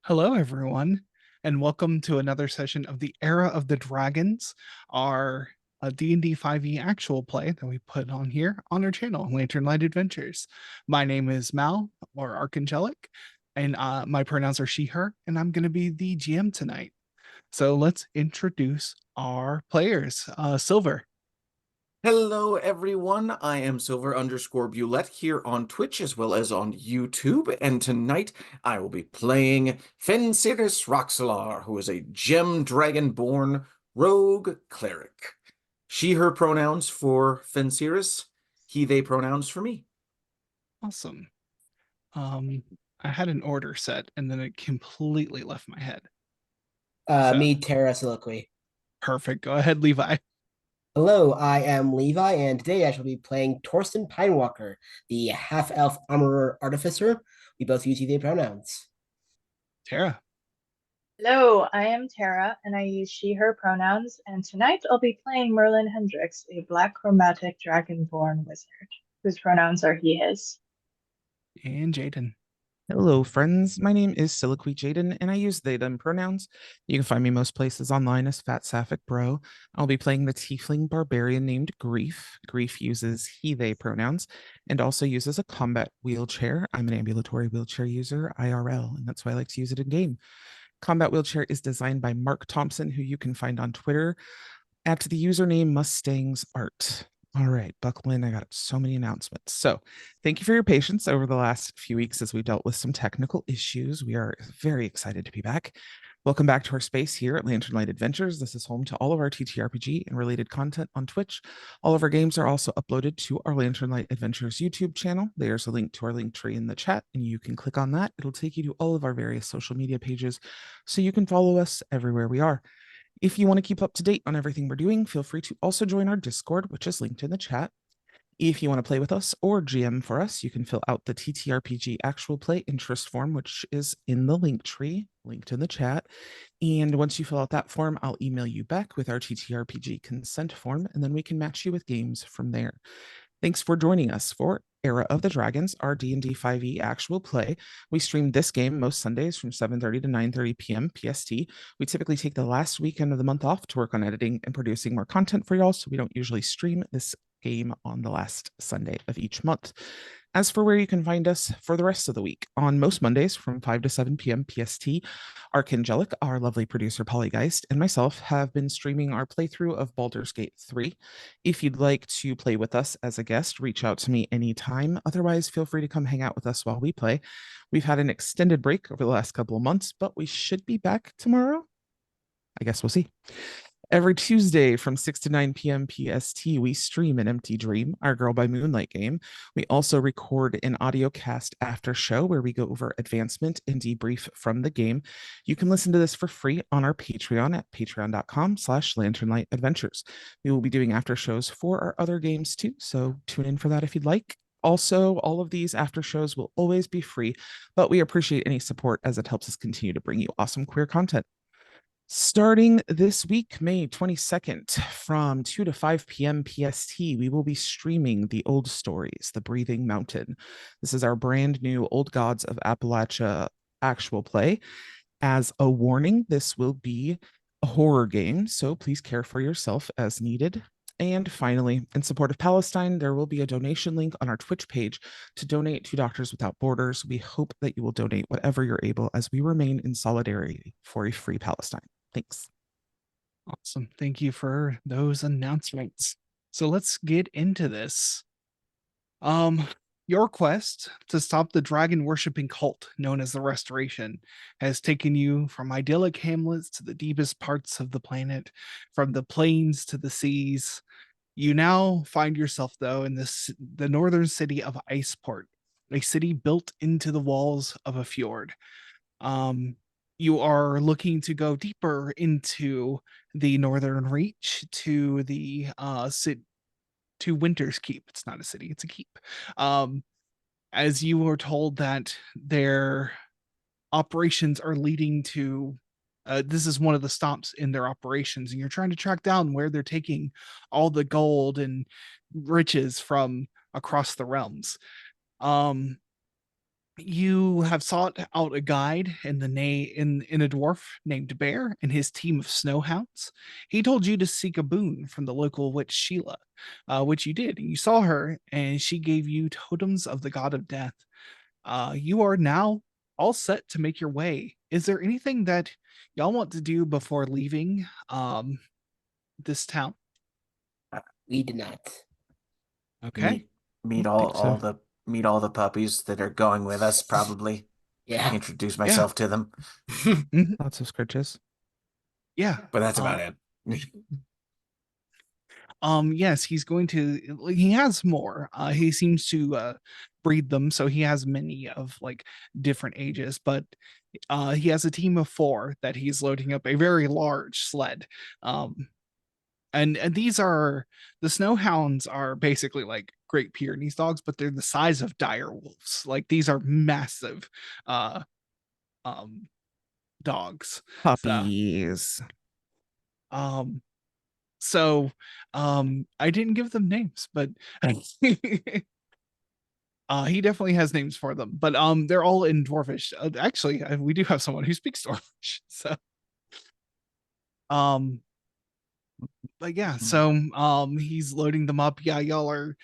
Hello, everyone, and welcome to another session of the Era of the Dragons, our D&D 5e actual play that we put on here on our channel, Lantern Light Adventures. My name is Mal, or Archangelic, and my pronouns are she, her, and I'm going to be the GM tonight. So let's introduce our players. Silver. Hello, everyone. I am Silver_Bulette here on Twitch as well as on YouTube, and tonight I will be playing Fensiris Roxalar, who is a gem dragon-born rogue cleric. She, her pronouns for Fensiris, he, they pronouns for me. Awesome. I had an order set, and then it completely left my head. So, Me, Terra Soliloquy. perfect. Go ahead, Levi. Hello, I am Levi, and today I shall be playing Torsten Pinewalker, the half-elf armorer artificer. We both use they pronouns. Tara. Hello, I am Tara, and I use she, her pronouns, and tonight I'll be playing Merlin Hendrix, a black chromatic dragonborn wizard, whose pronouns are he, his. And Jaden. Hello, friends. My name is Soliloquy Jaden, and I use they, them pronouns. You can find me most places online as Fat Sapphic Bro. I'll be playing the tiefling barbarian named Grief. Grief uses he, they pronouns and also uses a combat wheelchair. I'm an ambulatory wheelchair user, IRL, and that's why I like to use it in game. Combat wheelchair is designed by Mark Thompson, who you can find on Twitter at the username Mustangs Art. All right, buckle in. I got so many announcements. So thank you for your patience over the last few weeks as we dealt with some technical issues. We are very excited to be back. Welcome back to our space here at Lantern Light Adventures. This is home to all of our TTRPG and related content on Twitch. All of our games are also uploaded to our Lantern Light Adventures YouTube channel. There's a link to our link tree in the chat, and you can click on that. It'll take you to all of our various social media pages, so you can follow us everywhere we are. If you want to keep up to date on everything we're doing, feel free to also join our Discord, which is linked in the chat. If you want to play with us or GM for us, you can fill out the TTRPG actual play interest form, which is in the link tree, linked in the chat. And once you fill out that form, I'll email you back with our TTRPG consent form, and then we can match you with games from there. Thanks for joining us for Era of the Dragons, our D&D 5e actual play. We stream this game most Sundays from 7:30 to 9:30 p.m. PST. We typically take the last weekend of the month off to work on editing and producing more content for y'all, so we don't usually stream this game on the last Sunday of each month. As for where you can find us for the rest of the week, on most Mondays from 5 to 7 p.m. PST, Archangelic, our lovely producer Polygeist, and myself have been streaming our playthrough of Baldur's Gate 3. If you'd like to play with us as a guest, reach out to me anytime. Otherwise, feel free to come hang out with us while we play. We've had an extended break over the last couple of months, but we should be back tomorrow. I guess we'll see. Every Tuesday from 6 to 9 p.m. PST, we stream an Empty Dream, our Girl by Moonlight game. We also record an audio cast after show where we go over advancement and debrief from the game. You can listen to this for free on our Patreon at patreon.com/lanternlightadventures. We will be doing after shows for our other games too, so tune in for that if you'd like. Also, all of these after shows will always be free, but we appreciate any support as it helps us continue to bring you awesome queer content. Starting this week, May 22nd, from 2 to 5 p.m. PST, we will be streaming The Old Stories, The Breathing Mountain. This is our brand new Old Gods of Appalachia actual play. As a warning, this will be a horror game, so please care for yourself as needed. And finally, in support of Palestine, there will be a donation link on our Twitch page to donate to Doctors Without Borders. We hope that you will donate whatever you're able as we remain in solidarity for a free Palestine. Thanks. Awesome. Thank you for those announcements. So let's get into this. Your quest to stop the dragon worshipping cult known as the Restoration has taken you from idyllic hamlets to the deepest parts of the planet, from the plains to the seas. You now find yourself, though, in the northern city of Iceport, a city built into the walls of a fjord. You are looking to go deeper into the northern reach to the to Winter's Keep. It's not a city, it's a keep. As you were told that their operations are leading to this is one of the stops in their operations, and you're trying to track down where they're taking all the gold and riches from across the realms. you have sought out a guide in the in a dwarf named Bear and his team of snowhounds. He told you to seek a boon from the local witch Sheila, which you did. You saw her, and she gave you totems of the god of death. You are now all set to make your way. Is there anything that y'all want to do before leaving this town? We did not. Okay. Meet I think so. meet all the puppies that are going with us, probably. Yeah. Introduce myself to them. Mhm. Lots of scritches. Yeah. But that's about it. Yes, he's going to, he has more. He seems to breed them, so he has many of like different ages, but he has a team of 4 that he's loading up a very large sled. And these are, the snow hounds are basically like Great Pyrenees dogs, but they're the size of dire wolves. Like these are massive um dogs. Puppies. Um I didn't give them names, but he definitely has names for them, but they're all in dwarfish. Actually, we do have someone who speaks dwarfish. So um but yeah, so he's loading them up. Yeah, y'all are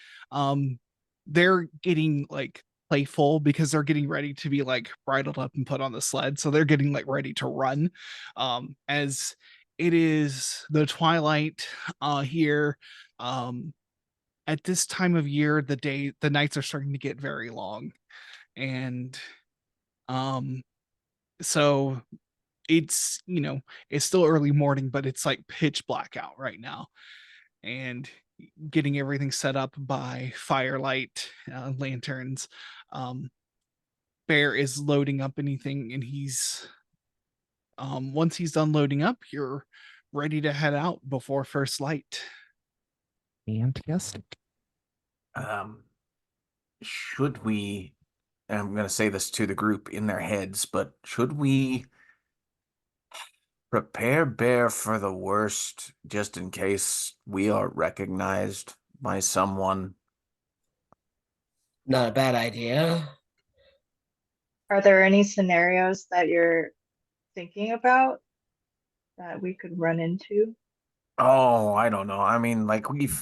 they're getting like playful because they're getting ready to be like bridled up and put on the sled. So they're getting like ready to run. As it is the twilight here. At this time of year, the nights are starting to get very long. And um so it's, it's still early morning, but it's like pitch black out right now. And getting everything set up by firelight, lanterns. Bear is loading up anything, and he's once he's done loading up, you're ready to head out before first light. Fantastic. Um, should we, and I'm going to say this to the group in their heads, but should we prepare Bear for the worst just in case we are recognized by someone? Not a bad idea. Are there any scenarios that you're thinking about that we could run into? Oh, I don't know. I mean, like we've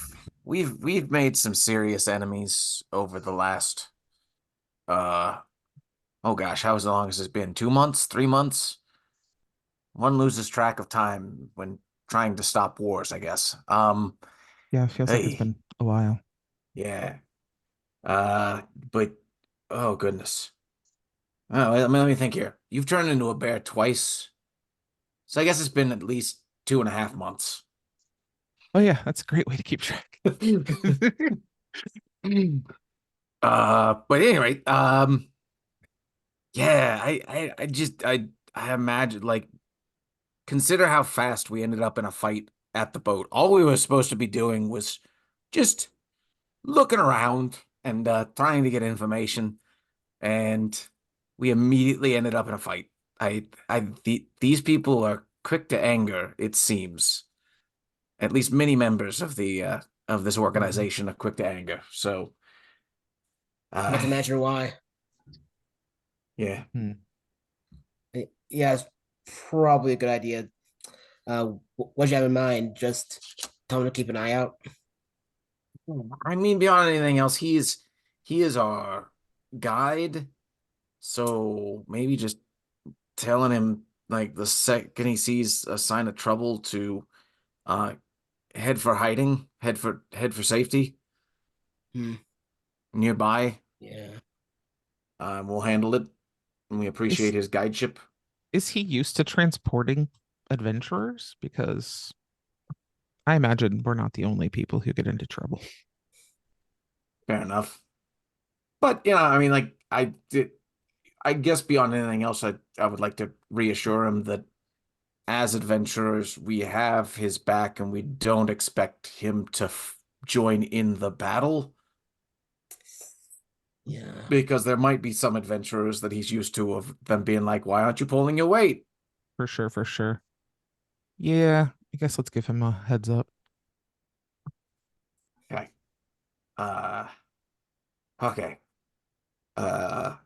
made some serious enemies over the last uh oh gosh, how long has this been? 2 months, 3 months? One loses track of time when trying to stop wars, I guess. Yeah, it feels like it's Hey, been a while. yeah. But oh goodness. Oh, let me think here. You've turned into a bear twice, so I guess it's been at least 2.5 months. Oh yeah, that's a great way to keep track. But anyway, yeah, I imagine like consider how fast we ended up in a fight at the boat. All we were supposed to be doing was just looking around and trying to get information, and we immediately ended up in a fight. These people are quick to anger, it seems. At least many members of this organization are quick to anger. So, Can't uh, imagine why. yeah. Yeah, it's probably a good idea. What do you have in mind? Just tell him to keep an eye out. I mean, beyond anything else, he is our guide. So maybe just telling him like the second he sees a sign of trouble to uh head for hiding, head for safety Hmm. nearby. Yeah. We'll handle it, and we Is appreciate his guideship. is he used to transporting adventurers? Because I imagine we're not the only people who get into trouble. Fair enough. But I mean, like I guess beyond anything else, I would like to reassure him that as adventurers, we have his back, and we don't expect him to join in the battle Yeah. because there might be some adventurers that he's used to of them being like, "Why aren't you pulling your weight?" For sure, for sure. Yeah, I guess let's give him a heads up. Okay. Uh, okay. Uh,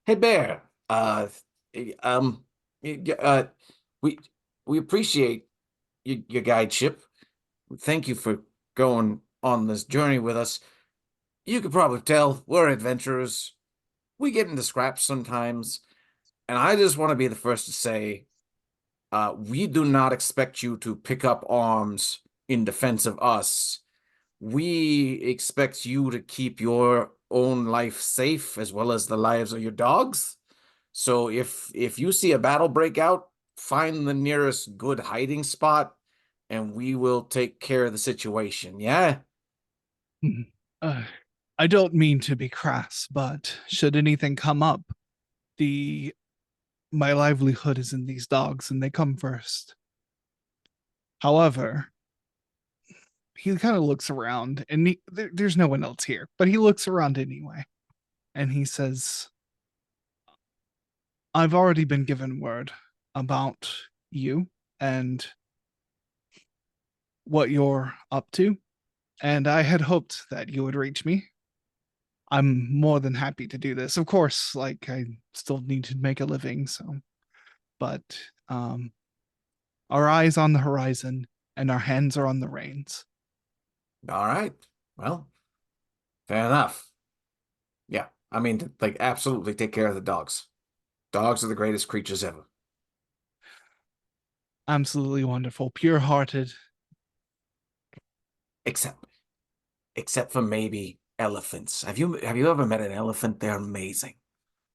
Hey Bear, um, we we appreciate your guideship. Thank you for going on this journey with us. You could probably tell we're adventurers. We get into scraps sometimes, and I just want to be the first to say, we do not expect you to pick up arms in defense of us. We expect you to keep your own life safe as well as the lives of your dogs. So if you see a battle break out, find the nearest good hiding spot and we will take care of the situation. Yeah? Hmm. Uh, I don't mean to be crass, but should anything come up, the my livelihood is in these dogs and they come first. However, he kind of looks around and there's no one else here, but he looks around anyway. And he says, I've already been given word about you and what you're up to. And I had hoped that you would reach me. I'm more than happy to do this. Of course, like I still need to make a living, so but um our eyes on the horizon and our hands are on the reins. All right. Well, fair enough. Yeah. I mean, like, absolutely take care of the dogs. Dogs are the greatest creatures ever. Absolutely wonderful, pure-hearted. Except except for maybe elephants. Have you ever met an elephant? They're amazing.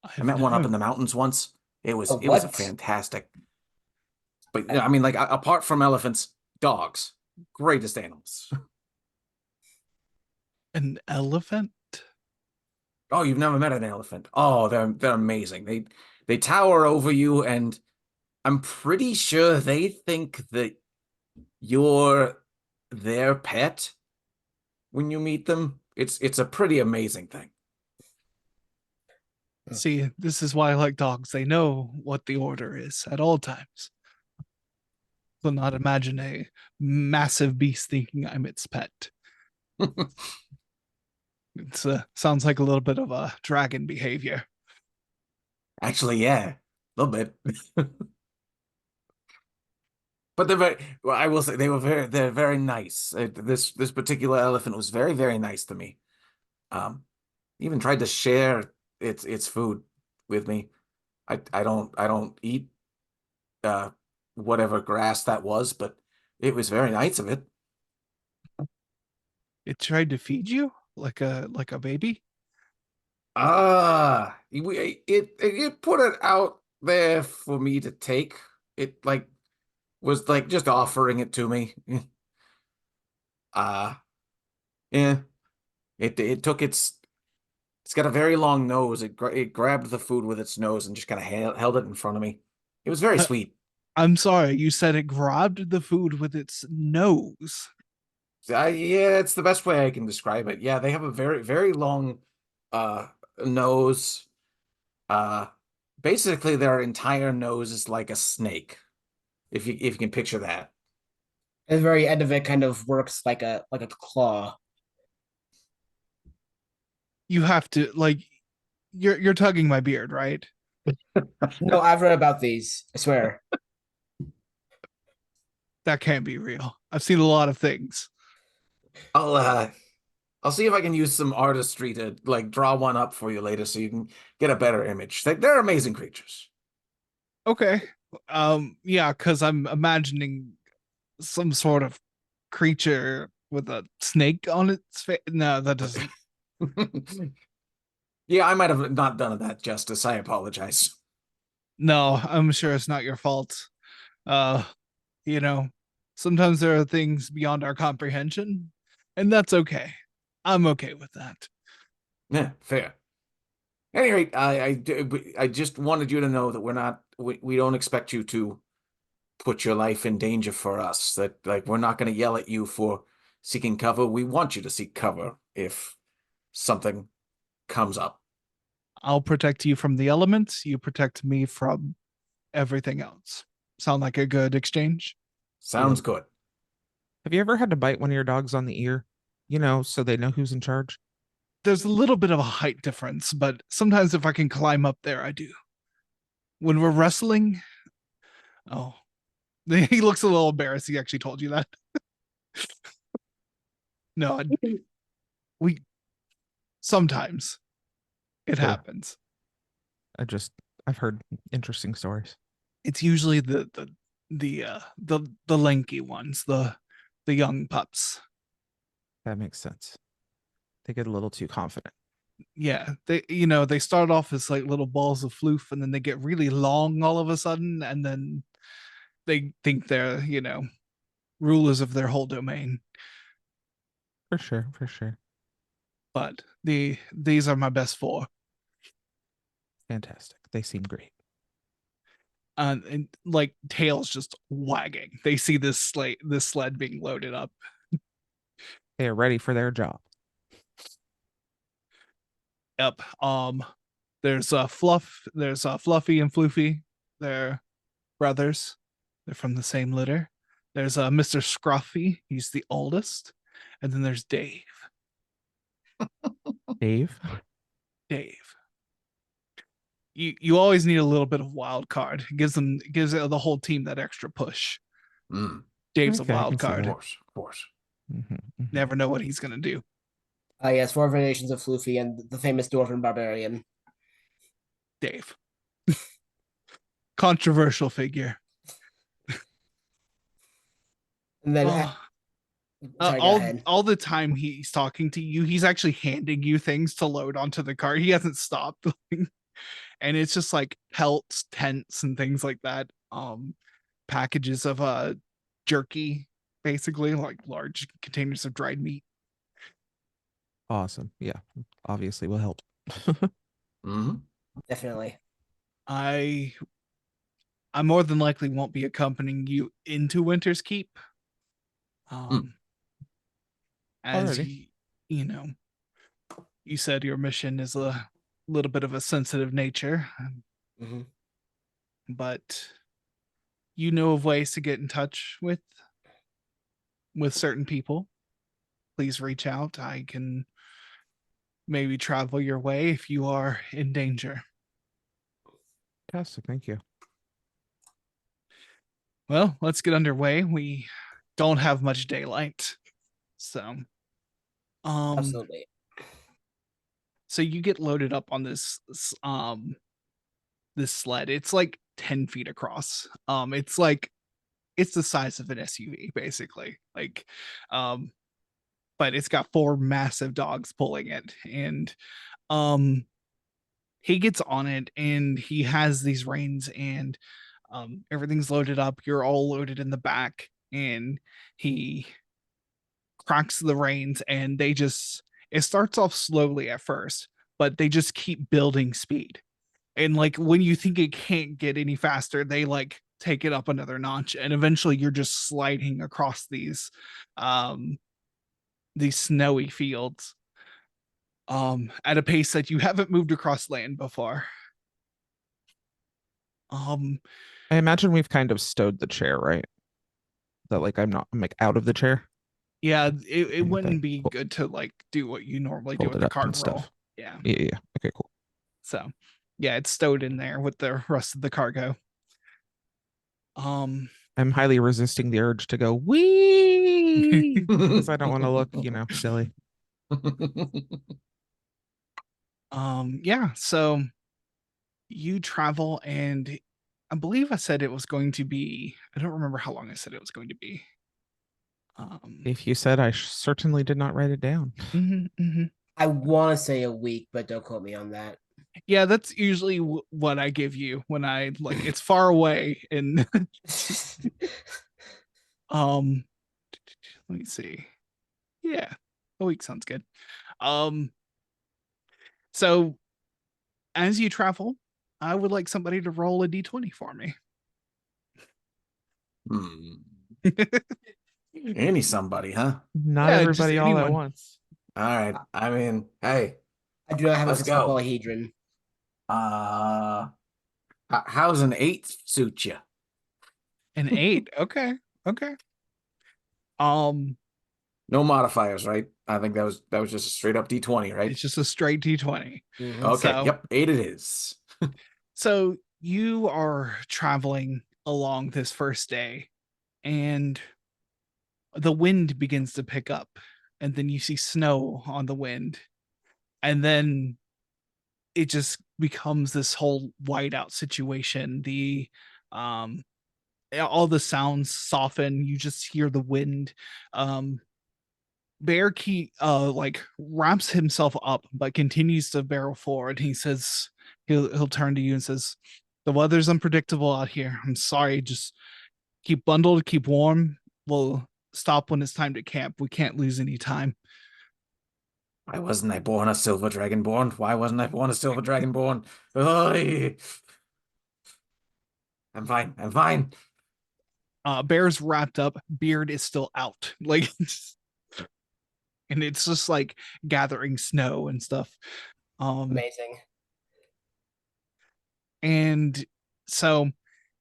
I I've met one up in never the mountains once. A It was a what? fantastic. But Uh, I mean, like, apart from elephants, dogs, greatest animals. an elephant. Oh, you've never met an elephant? Oh, they're amazing. They tower over you, and I'm pretty sure they think that you're their pet when you meet them. It's a pretty amazing thing. See, this is why I like dogs. They know what the order is at all times. Will not imagine a massive beast thinking I'm its pet. It's sounds like a little bit of a dragon behavior. Actually, yeah, a little bit. But they're very, well, I will say they're very nice. This particular elephant was very, very nice to me. Um, even tried to share its food with me. I don't eat uh whatever grass that was, but it was very nice of it. It tried to feed you like a baby. It put it out there for me to take. It like was like just offering it to me. Uh yeah. It took it's got a very long nose. It grabbed the food with its nose and just kind of held it in front of me. It was very Uh, sweet. I'm sorry, you said it grabbed the food with its nose. Yeah, it's the best way I can describe it. Yeah, they have a very, very long uh nose. Uh Basically their entire nose is like a snake, if you can picture that. the very end of it kind of works like a claw. You have to like you're tugging my beard, right? No, I've read about these. I swear. That can't be real. I've seen a lot of things. I'll uh I'll see if I can use some artistry to like draw one up for you later so you can get a better image. They're amazing creatures. Okay. Yeah, because I'm imagining some sort of creature with a snake on its face. No, that doesn't. Yeah, I might have not done it that justice. I apologize. No, I'm sure it's not your fault. Uh, you know, sometimes there are things beyond our comprehension, and that's okay. I'm okay with that. Yeah, fair. At any rate, I just wanted you to know that we don't expect you to put your life in danger for us. That like we're not going to yell at you for seeking cover. We want you to seek cover if something comes up. I'll protect you from the elements. You protect me from everything else. Sound like a good exchange? Sounds good. Have you ever had to bite one of your dogs on the ear? You know, so they know who's in charge? there's a little bit of a height difference, but sometimes if I can climb up there, I do. When we're wrestling, oh, he looks a little embarrassed. He actually told you that. No, we sometimes it Sure. happens. I've heard interesting stories. It's usually the lanky ones, the young pups. That makes sense. They get a little too confident. Yeah, they start off as like little balls of floof, and then they get really long all of a sudden, and then they think they're rulers of their whole domain. For sure, for sure. But these are my best four. Fantastic. They seem great. And like tails just wagging. They see this sled being loaded up. They are ready for their job. Yep. There's Fluffy and Floofy. They're brothers. They're from the same litter. There's Mr. Scruffy. He's the oldest. And then there's Dave. Dave? Dave. You always need a little bit of wild card. It gives the whole team that extra push. Mm, Dave's Okay, a I wild can see card. that. of course. Never know what he's gonna do. Yes, four variations of Floofy and the famous Dwarven Barbarian. Dave. Controversial figure. And then, Oh, sorry, go ahead. all the time he's talking to you, he's actually handing you things to load onto the cart. He hasn't stopped. And it's just like pelts, tents, and things like that. Packages of jerky, basically, like large containers of dried meat. Awesome. Yeah. Obviously will help. Mhm. Definitely. I more than likely won't be accompanying you into Winter's Keep. As Alrighty. you said your mission is a little bit of a sensitive nature, Mhm. but you know of ways to get in touch with certain people. Please reach out. I can maybe travel your way if you are in danger. Fantastic. Thank you. Well, let's get underway. We don't have much daylight. So, Absolutely. so you get loaded up on this sled. It's like 10 feet across. It's the size of an SUV, basically. Like, but it's got four massive dogs pulling it. And he gets on it and he has these reins, and everything's loaded up. You're all loaded in the back, and he cracks the reins, and it starts off slowly at first, but they just keep building speed. And like when you think it can't get any faster, they like take it up another notch, and eventually you're just sliding across these snowy fields at a pace that you haven't moved across land before. um I imagine we've kind of stowed the chair, right? That like I'm like out of the chair. yeah, it And wouldn't be hold, good to like do what you normally do hold with it the up and card roll. stuff. Yeah, Yeah, yeah. Okay, cool. so yeah, it's stowed in there with the rest of the cargo. um I'm highly resisting the urge to go wee because I don't want to look, silly. yeah, so you travel, and I believe I said it was going to be, I don't remember how long I said it was going to be. If you said, I certainly did not write it down. Mhm. I want to say a week, but don't quote me on that. Yeah, that's usually what I give you when I like it's far away. And um let me see. Yeah, a week sounds good. Um so as you travel, I would like somebody to roll a d20 for me. Hmm. Any somebody, huh? Not Yeah, just everybody all at anyone. once. All right. I mean, hey, I do not have Let's a physical go. polyhedron. How's an 8 suit you? An 8. Okay. Okay. Um No modifiers, right? I think that was just a straight up D20, right? It's just a straight D20. Mhm. Okay, So yep, 8 it is. so you are traveling along this first day, and the wind begins to pick up, and then you see snow on the wind, and then it just becomes this whole whiteout situation. The um all the sounds soften, you just hear the wind. Bear Key like wraps himself up but continues to barrel forward. He says he'll turn to you and says, "The weather's unpredictable out here. I'm sorry, just keep bundled, keep warm. We'll stop when it's time to camp. We can't lose any time." Why wasn't I born a silver dragonborn? Why wasn't I born a silver dragonborn? Oy. I'm fine. I'm fine. Bear's wrapped up, beard is still out. Like and it's just like gathering snow and stuff. Amazing. And so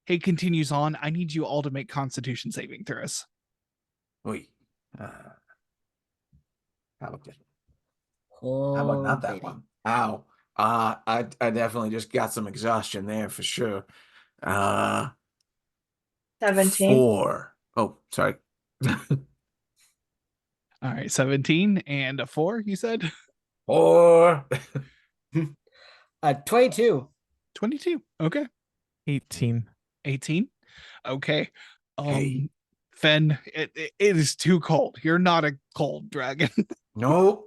he continues on. I need you all to make constitution saving throws. Oy. Uh, how about this? How about Oh, not that baby. one? Ow. I definitely just got some exhaustion there for sure. Uh 17. 4. Oh, sorry. All right, 17 and a 4, you said? 4. 22. 22. Okay. 18. 18. Okay. Hey. Fen, it is too cold. You're not a cold dragon. No.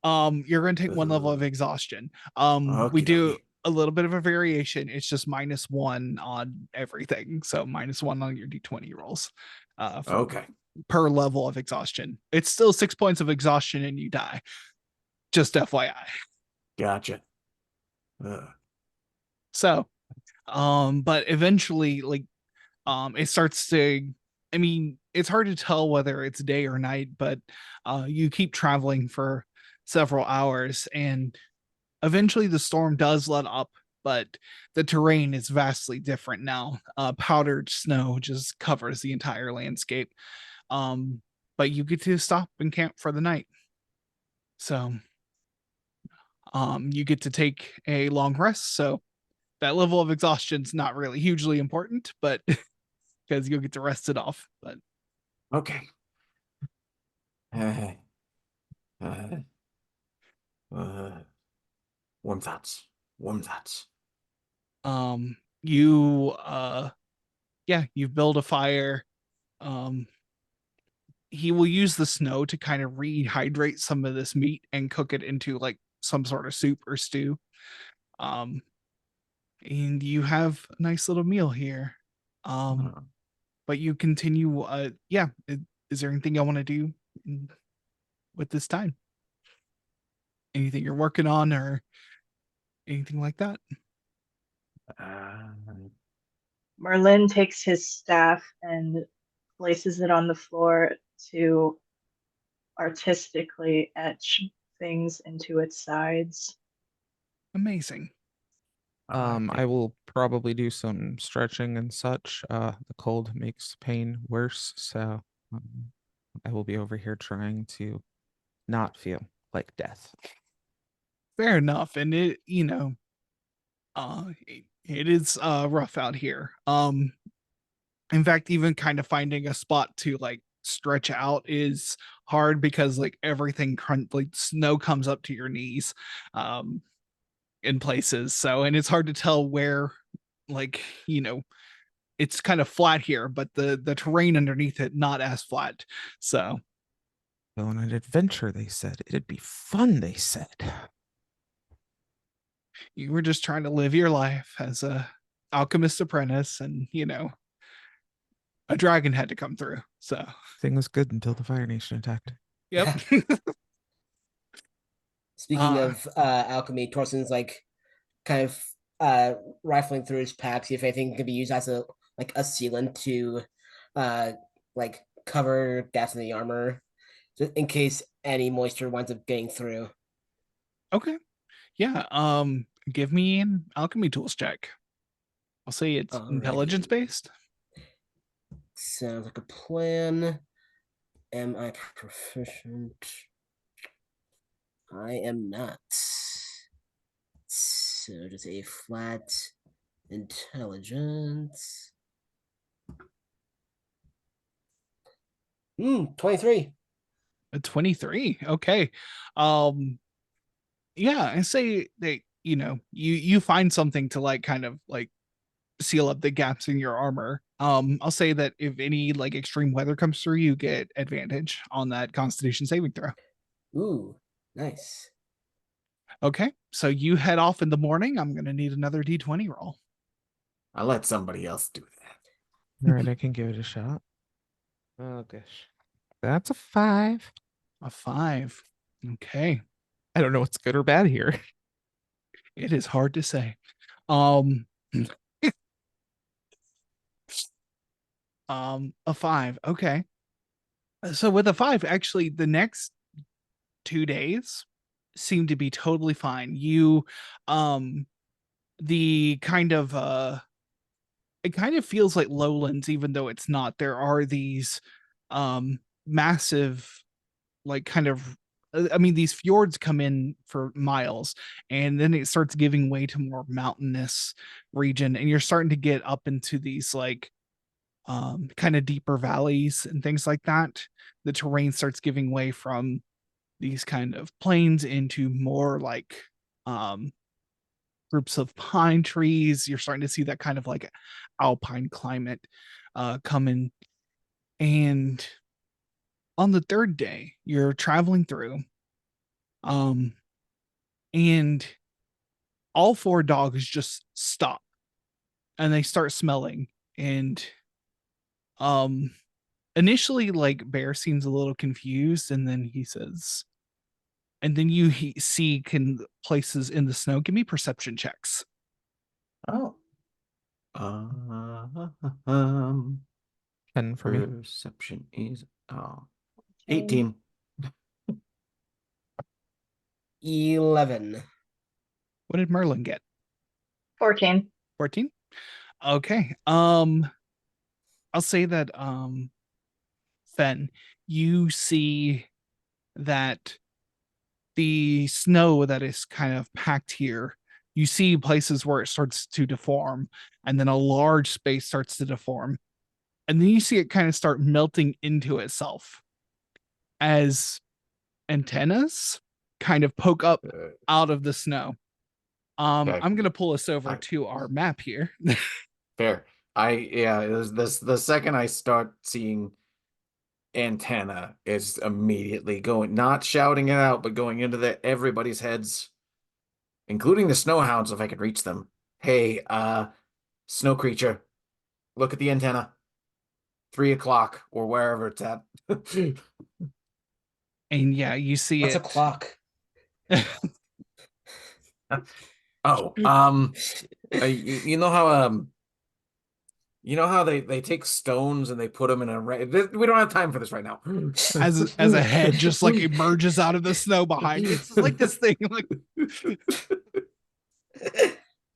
You're gonna take one level of exhaustion. We Okie do dokie. a little bit of a variation. It's just -1 on everything. So -1 on your D20 rolls. For Okay. per level of exhaustion. It's still 6 points of exhaustion and you die. Just FYI. Gotcha. Ugh. So, but eventually, like, it starts to, I mean, it's hard to tell whether it's day or night, but you keep traveling for several hours and eventually the storm does let up, but the terrain is vastly different now. Powdered snow just covers the entire landscape. But you get to stop and camp for the night. So you get to take a long rest. So that level of exhaustion is not really hugely important, but because you'll get to rest it off. But Okay. Uh, uh, uh, warm thoughts. Warm thoughts. you yeah, you build a fire. Um he will use the snow to kind of rehydrate some of this meat and cook it into like some sort of soup or stew. Um and you have a nice little meal here. Um Uh, but you continue yeah, is there anything I want to do with this time? Anything you're working on or anything like that? uh, Merlin takes his staff and places it on the floor to artistically etch things into its sides. Amazing. I will probably do some stretching and such. The cold makes pain worse, so I will be over here trying to not feel like death. Fair enough. And it, you know, it is rough out here. In fact, even kind of finding a spot to like stretch out is hard because like everything like snow comes up to your knees in places. So and it's hard to tell where, like, you know, it's kind of flat here, but the terrain underneath it not as flat. So Go on an adventure, they said. It'd be fun, they said. you were just trying to live your life as a alchemist apprentice, and you know, a dragon had to come through. So Thing was good until the Fire Nation attacked. yep. Speaking uh of alchemy, Torsten's like kind of rifling through his pack, see if anything can be used as a like a sealant to uh like cover gaps in the armor, just in case any moisture winds up getting through. okay. Yeah. Give me an alchemy tools check. I'll say it's intelligence Alrighty. based. Sounds like a plan. Am I proficient? I am not. So just a flat intelligence. 23. A 23. Okay. Um, yeah, and say that you find something to like kind of like seal up the gaps in your armor. I'll say that if any like extreme weather comes through, you get advantage on that Constitution saving throw. Ooh, nice. Okay, so you head off in the morning. I'm gonna need another D20 roll. I'll let somebody else do that. All right, I can give it a shot. Oh gosh. That's a 5. A 5. Okay, I don't know what's good or bad here. it is hard to say. Um, a 5. Okay, so with a 5, actually, the next 2 days seem to be totally fine. You, the kind of it kind of feels like lowlands, even though it's not. There are these massive, like kind of I mean, these fjords come in for miles, and then it starts giving way to more mountainous region, and you're starting to get up into these like kind of deeper valleys and things like that. The terrain starts giving way from these kind of plains into more like um groups of pine trees. You're starting to see that kind of like alpine climate come in. And on the third day, you're traveling through, um, and all 4 dogs just stop and they start smelling. And um, initially, like Bear seems a little confused, and then he says, and then see can places in the snow. Give me perception checks. Oh. Um, 10 for me. perception is 18. 11. What did Merlin get? 14. 14. Okay. I'll say that Fen, you see that the snow that is kind of packed here, you see places where it starts to deform, and then a large space starts to deform. And then you see it kind of start melting into itself as antennas kind of poke up out of the snow. Okay. I'm gonna pull us over I- to our map here. Fair. It was this the second I start seeing antenna, it's immediately going, not shouting it out, but going into everybody's heads, including the snowhounds if I could reach them. Hey, snow creature, look at the antenna. 3 o'clock or wherever it's at. And yeah, you see What's a it. clock? Oh, you know how they take stones and they put them in a we don't have time for this right now. As a head just like emerges out of the snow behind you. It's like this thing like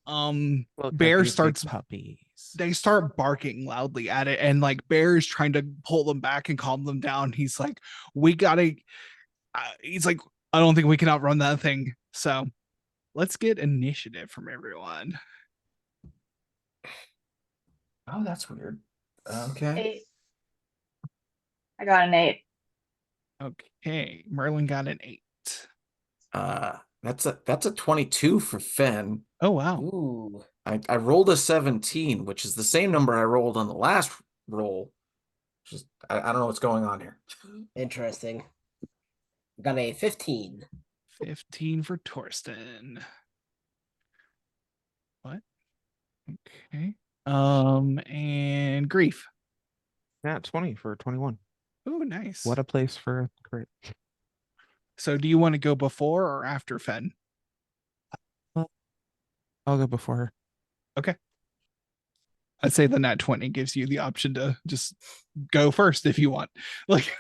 Look Bear at these big starts puppies. they start barking loudly at it, and like Bear is trying to pull them back and calm them down. He's like, we gotta he's like, I don't think we can outrun that thing. So let's get initiative from everyone. Oh, that's weird. Okay. 8. I got an 8. Okay, Merlin got an 8. That's a 22 for Fen. Oh wow. Ooh. I rolled a 17, which is the same number I rolled on the last roll. Just I don't know what's going on here. Interesting. Got a 15. 15 for Torsten. What? Okay. And Grief. Nat 20 for 21. Oh, nice. What a place for a crit. So do you want to go before or after Fen? I'll go before her. Okay. I'd say the nat 20 gives you the option to just go first if you want. Like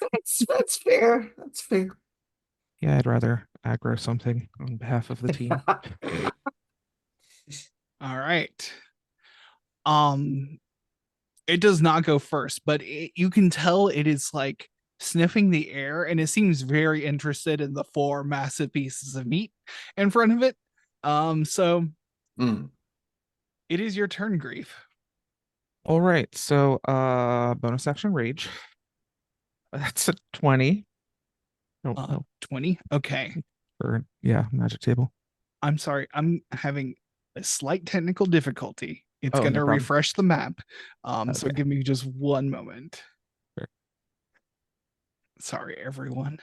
That's fair. That's fair. Yeah, I'd rather aggro something on behalf of the team. all right. It does not go first, but you can tell it is like sniffing the air, and it seems very interested in the 4 massive pieces of meat in front of it. So Mm. it is your turn, Grief. All right, so bonus action rage. That's a 20. Oh, 20. Okay. for yeah, magic table. I'm sorry. I'm having a slight technical difficulty. It's Oh, going no to problem. refresh the map. So Okay. give me just one moment. Sure. Sorry, everyone.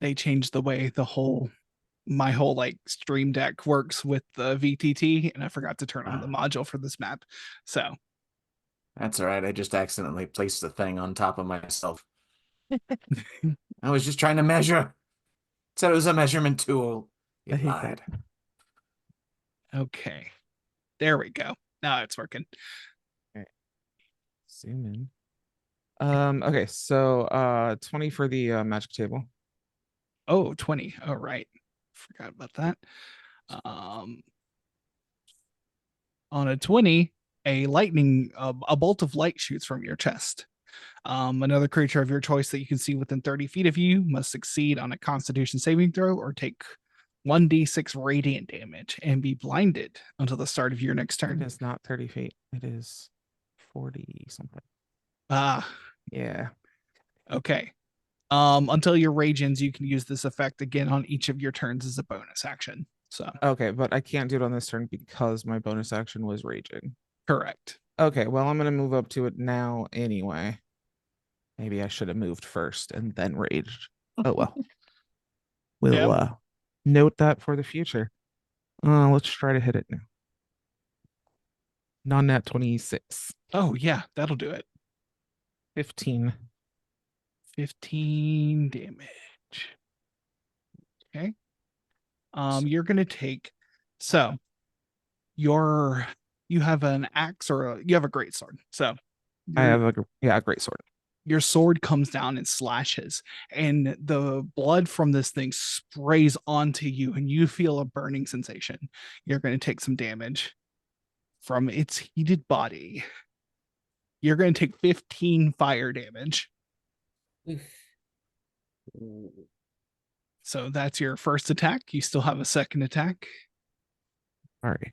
They changed the way my whole like stream deck works with the VTT, and I forgot to turn on the module for this map. So That's all right. I just accidentally placed the thing on top of myself. I was just trying to measure. Said it was a measurement tool. You I hate lied. that. okay. There we go. Now it's working. Zoom in. Okay, so 20 for the magic table. Oh, 20. Oh, right. Forgot about that. On a 20, a bolt of light shoots from your chest. Another creature of your choice that you can see within 30 feet of you must succeed on a constitution saving throw or take 1d6 radiant damage and be blinded until the start of your next It turn. is not 30 feet. It is 40 something. Ah, Yeah. okay. Until your rage ends, you can use this effect again on each of your turns as a bonus action. So Okay, but I can't do it on this turn because my bonus action was raging. correct. Okay, well, I'm gonna move up to it now anyway. Maybe I should have moved first and then raged. Oh well. We'll Yep. note that for the future. Let's try to hit it now. Non-nat 26. Oh yeah, that'll do it. 15. 15 damage. Okay. You're gonna take so you have an axe or you have a great sword. So I have a great sword. your sword comes down and slashes, and the blood from this thing sprays onto you, and you feel a burning sensation. You're going to take some damage from its heated body. You're going to take 15 fire damage. So that's your first attack. You still have a second attack. All right.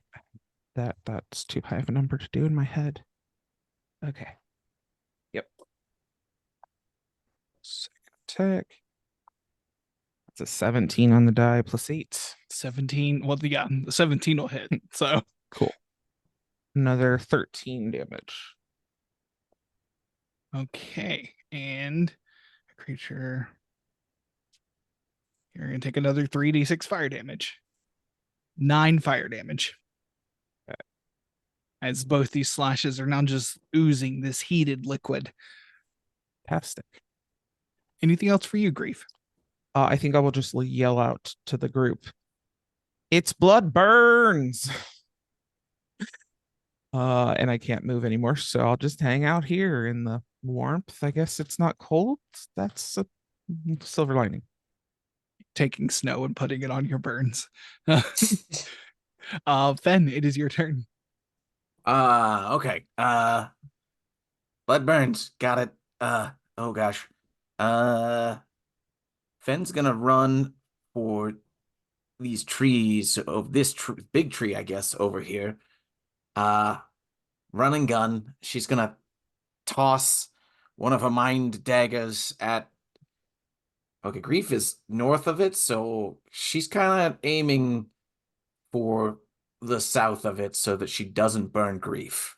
That's too high of a number to do in my head. Okay. Yep. Second attack. That's a 17 on the die plus 8. 17. Well, yeah, the 17 will hit. So cool. Another 13 damage. Okay. And a creature. You're going to take another 3d6 fire damage. 9 fire damage. Okay. As both these slashes are now just oozing this heated liquid. Fantastic. Anything else for you, Grief? I think I will just yell out to the group. It's blood burns. And I can't move anymore, so I'll just hang out here in the warmth. I guess it's not cold. That's a silver lining. Taking snow and putting it on your burns. Fen, it is your turn. Okay. Blood burns. Got it. Oh gosh. Fenn's gonna run for these trees of this big tree, I guess, over here. Run and gun. She's gonna toss one of her mind daggers at. Okay, Grief is north of it, so she's kind of aiming for the south of it so that she doesn't burn Grief.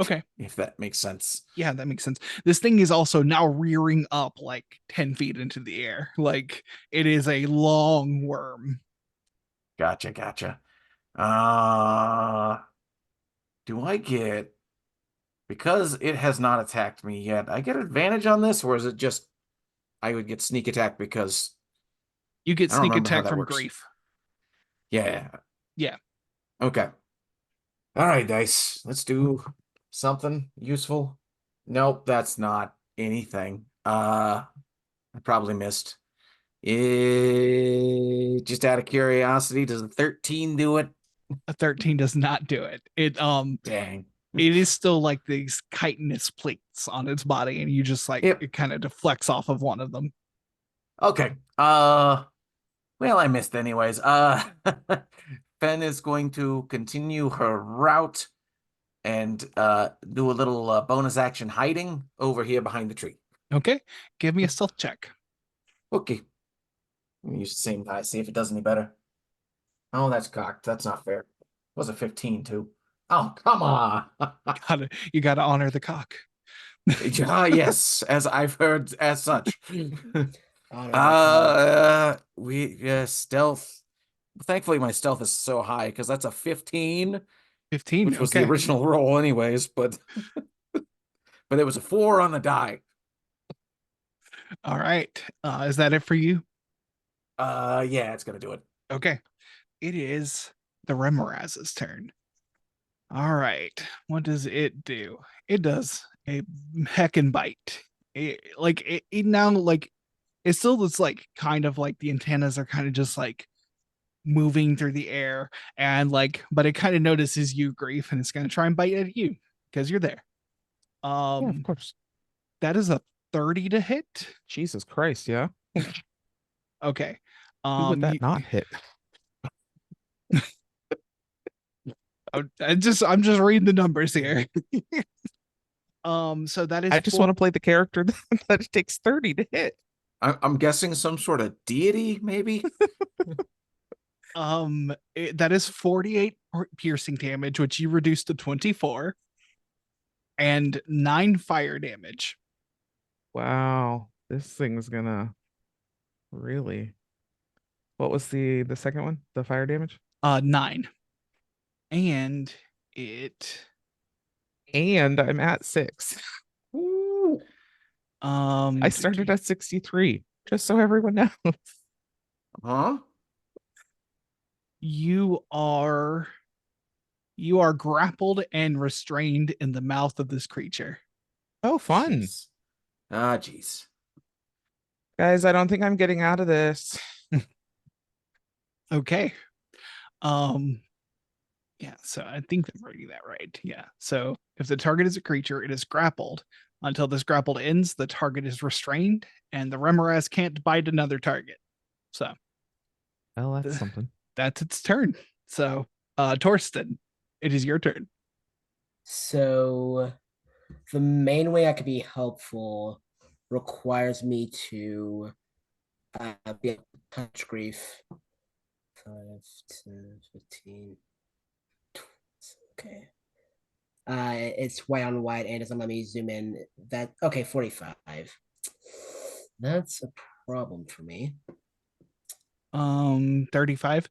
Okay. If that makes sense. Yeah, that makes sense. This thing is also now rearing up like 10 feet into the air. Like it is a long worm. Gotcha. Do I get, because it has not attacked me yet, I get advantage on this, or is it just I would get sneak attack because You get I don't sneak remember how attack that from works. Grief. Yeah. Yeah. Okay. All right, dice. Let's do something useful. Nope, that's not anything. I probably missed. Just out of curiosity, does a 13 do it? A 13 does not do it. It Dang. it is still like these chitinous plates on its body, and you just like Yep. it kind of deflects off of one of them. Okay. Well, I missed anyways. Fen is going to continue her route and do a little bonus action hiding over here behind the tree. Okay, give me a stealth check. Okay. Let me use the same die, see if it does any better. Oh, that's cocked. That's not fair. It was a 15 too. Oh, come on. You gotta honor the cock. Yes, as I've heard as such. Honor Stealth. Thankfully, my stealth is so high because that's a 15, 15. which was the Okay. original roll, anyways. But but it was a 4 on the die. All right. Is that it for you? Yeah, it's gonna do it. Okay. It is the Remoraz's turn. All right. What does it do? It does a heckin' bite. It now like it still looks like kind of like the antennas are kind of just like moving through the air and like, but it kind of notices you, Grief, and it's gonna try and bite at you because you're there. Yeah, of course. That is a 30 to hit. Jesus Christ, yeah. Okay. Who would that not hit? I'm just reading the numbers here. So that is I just want to play the character that it takes 30 to hit. I'm guessing some sort of deity, maybe. That is 48 piercing damage, which you reduced to 24, and 9 fire damage. Wow, this thing's gonna really. What was the second one? The fire damage? 9. And it And I'm at 6. I started at 63, just so everyone knows. Huh? You are grappled and restrained in the mouth of this creature. Oh, fun. Jeez. Ah, jeez. Guys, I don't think I'm getting out of this. Okay. Yeah, so I think I'm reading that right. Yeah. So if the target is a creature, it is grappled. Until this grappled ends, the target is restrained, and the Remoraz can't bite another target. So Well, that's something. That's its turn. So Torsten, it is your turn. So the main way I could be helpful requires me to be able to touch Grief. 5, 10, 15. Okay. It's white on white and it doesn't let me zoom in. That okay, 45. That's a problem for me. 35.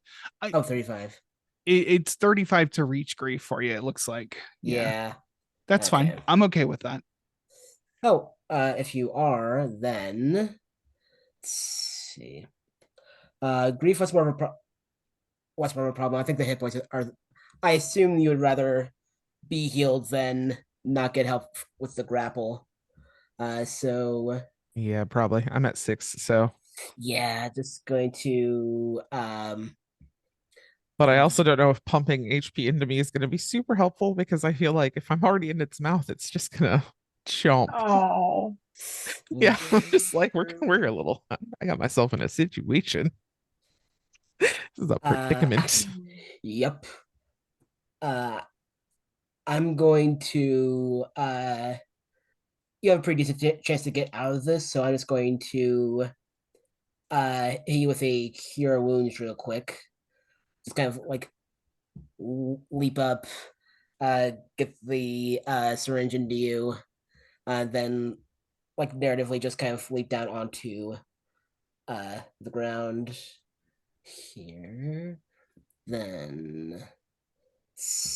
35. It's 35 to reach Grief for you, it looks like. Yeah. That's fine. I'm okay with that. Oh, if you are, then let's see. Grief was more of a what's more of a problem? I think the hit points are. I assume you would rather be healed than not get help with the grapple. So yeah, probably. I'm at 6, so yeah, just going to but I also don't know if pumping HP into me is going to be super helpful because I feel like if I'm already in its mouth, it's just gonna chomp. Oh. Yeah, I'm just like we're a little. I got myself in a situation. This is a predicament. Yep. I'm going to you have a pretty decent chance to get out of this, so I'm just going to hit you with a cure wounds real quick. Just kind of like leap up, get the syringe into you, then like narratively just kind of leap down onto the ground here. Then see.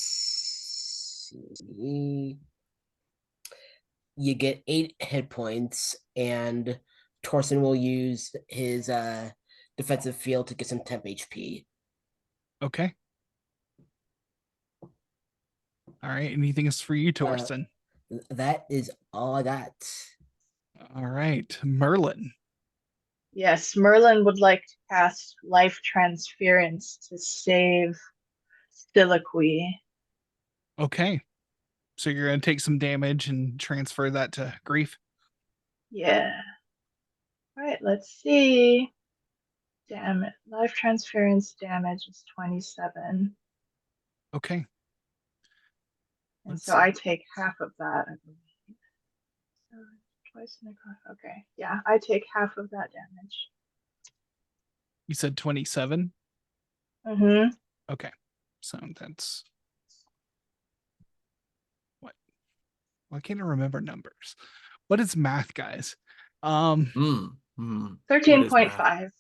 You get 8 hit points, and Torsten will use his defensive field to get some temp HP. Okay. All right. Anything else for you, Torsten? That is all I got. All right. Merlin. Yes, Merlin would like to cast Life Transference to save Stiloquy. Okay. So you're gonna take some damage and transfer that to grief. Yeah. All right, let's see. Damn it. Life transference damage is 27. Okay. And Let's so see. I take half of that, I believe. So twice in the cost. Okay. Yeah, I take half of that damage. You said 27. Mm-hmm. Okay. So that's what? Why can't I remember numbers? What is math, guys? Um, What is math? 13.5.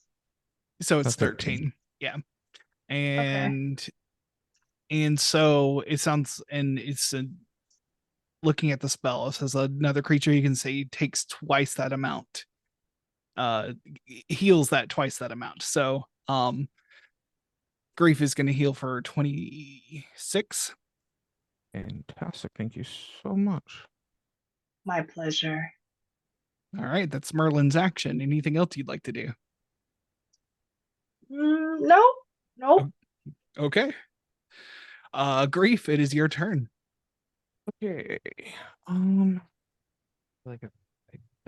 so So it's 13. 13. Yeah. Okay. And so it sounds and it's looking at the spell, it says another creature you can say takes twice that amount. Heals that twice that amount. So grief is gonna heal for 26. Fantastic. Thank you so much. My pleasure. All right, that's Merlin's action. Anything else you'd like to do? No, nope. Okay. Grief, it is your turn. Okay. Like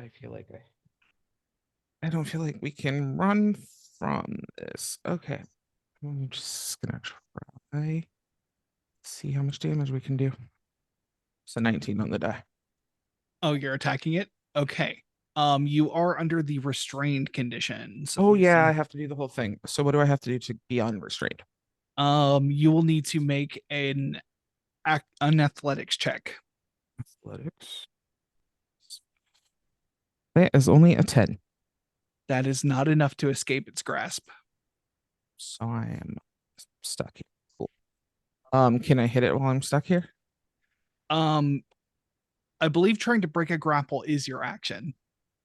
I feel like I don't feel like we can run from this. Okay. I'm just gonna try. See how much damage we can do. It's a 19 on the die. Oh, you're attacking it? Okay. You are under the restrained condition. So Oh let me yeah, I see. have to do the whole thing. So what do I have to do to be unrestrained? You will need to make an athletics check. Athletics. That is only a 10. That is not enough to escape its grasp. So I am stuck here. Cool. Can I hit it while I'm stuck here? Um, I believe trying to break a grapple is your action.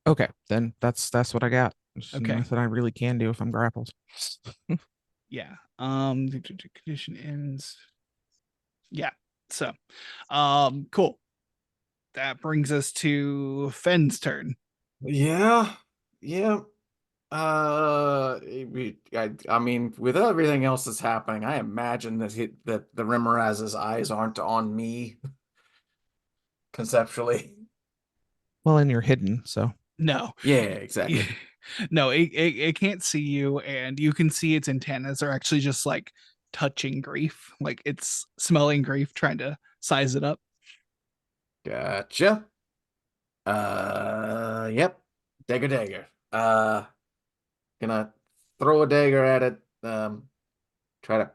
Okay, then that's what I got. There's Okay. nothing I really can do if I'm grappled. Yeah. The condition ends. Yeah. So, cool. That brings us to Fenn's turn. Yeah, yeah. I mean, with everything else that's happening, I imagine that the Rimmeraz's eyes aren't on me conceptually. Well, and you're hidden, so No. Yeah, exactly. No, it can't see you, and you can see its antennas are actually just like touching grief. Like it's smelling grief, trying to size it up. Gotcha. Yep. Dagger. Gonna throw a dagger at it. Try to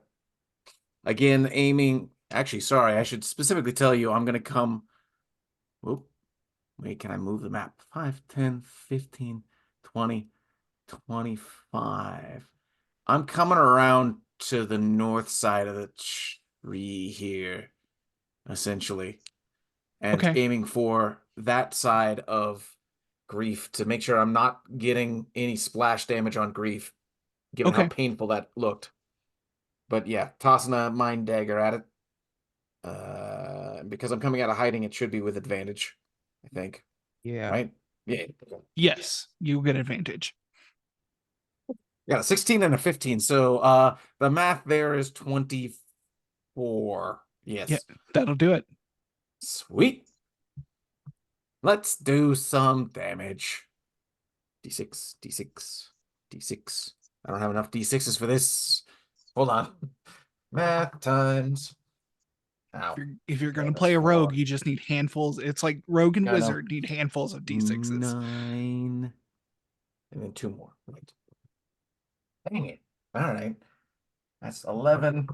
again aiming. Actually, sorry, I should specifically tell you I'm gonna come. Whoop. Wait, can I move the map? 5, 10, 15, 20, 25. I'm coming around to the north side of the tree here, essentially, and Okay. aiming for that side of grief to make sure I'm not getting any splash damage on grief, given how Okay. painful that looked. But yeah, tossing a mind dagger at it. Because I'm coming out of hiding, it should be with advantage, I think. yeah. Right? Yeah. Yes, you get advantage. Yeah, 16 and a 15. So the math there is 24. Yeah, Yes. that'll do it. Sweet. Let's do some damage. D6, D6, D6. I don't have enough D6s for this. Hold on. Math times. Ow. If you're gonna Minus play a rogue, 4. you just need handfuls. It's like rogue and I know. wizard need handfuls of d6s. 9. And then 2 more. Right. Dang it. All right. That's 11.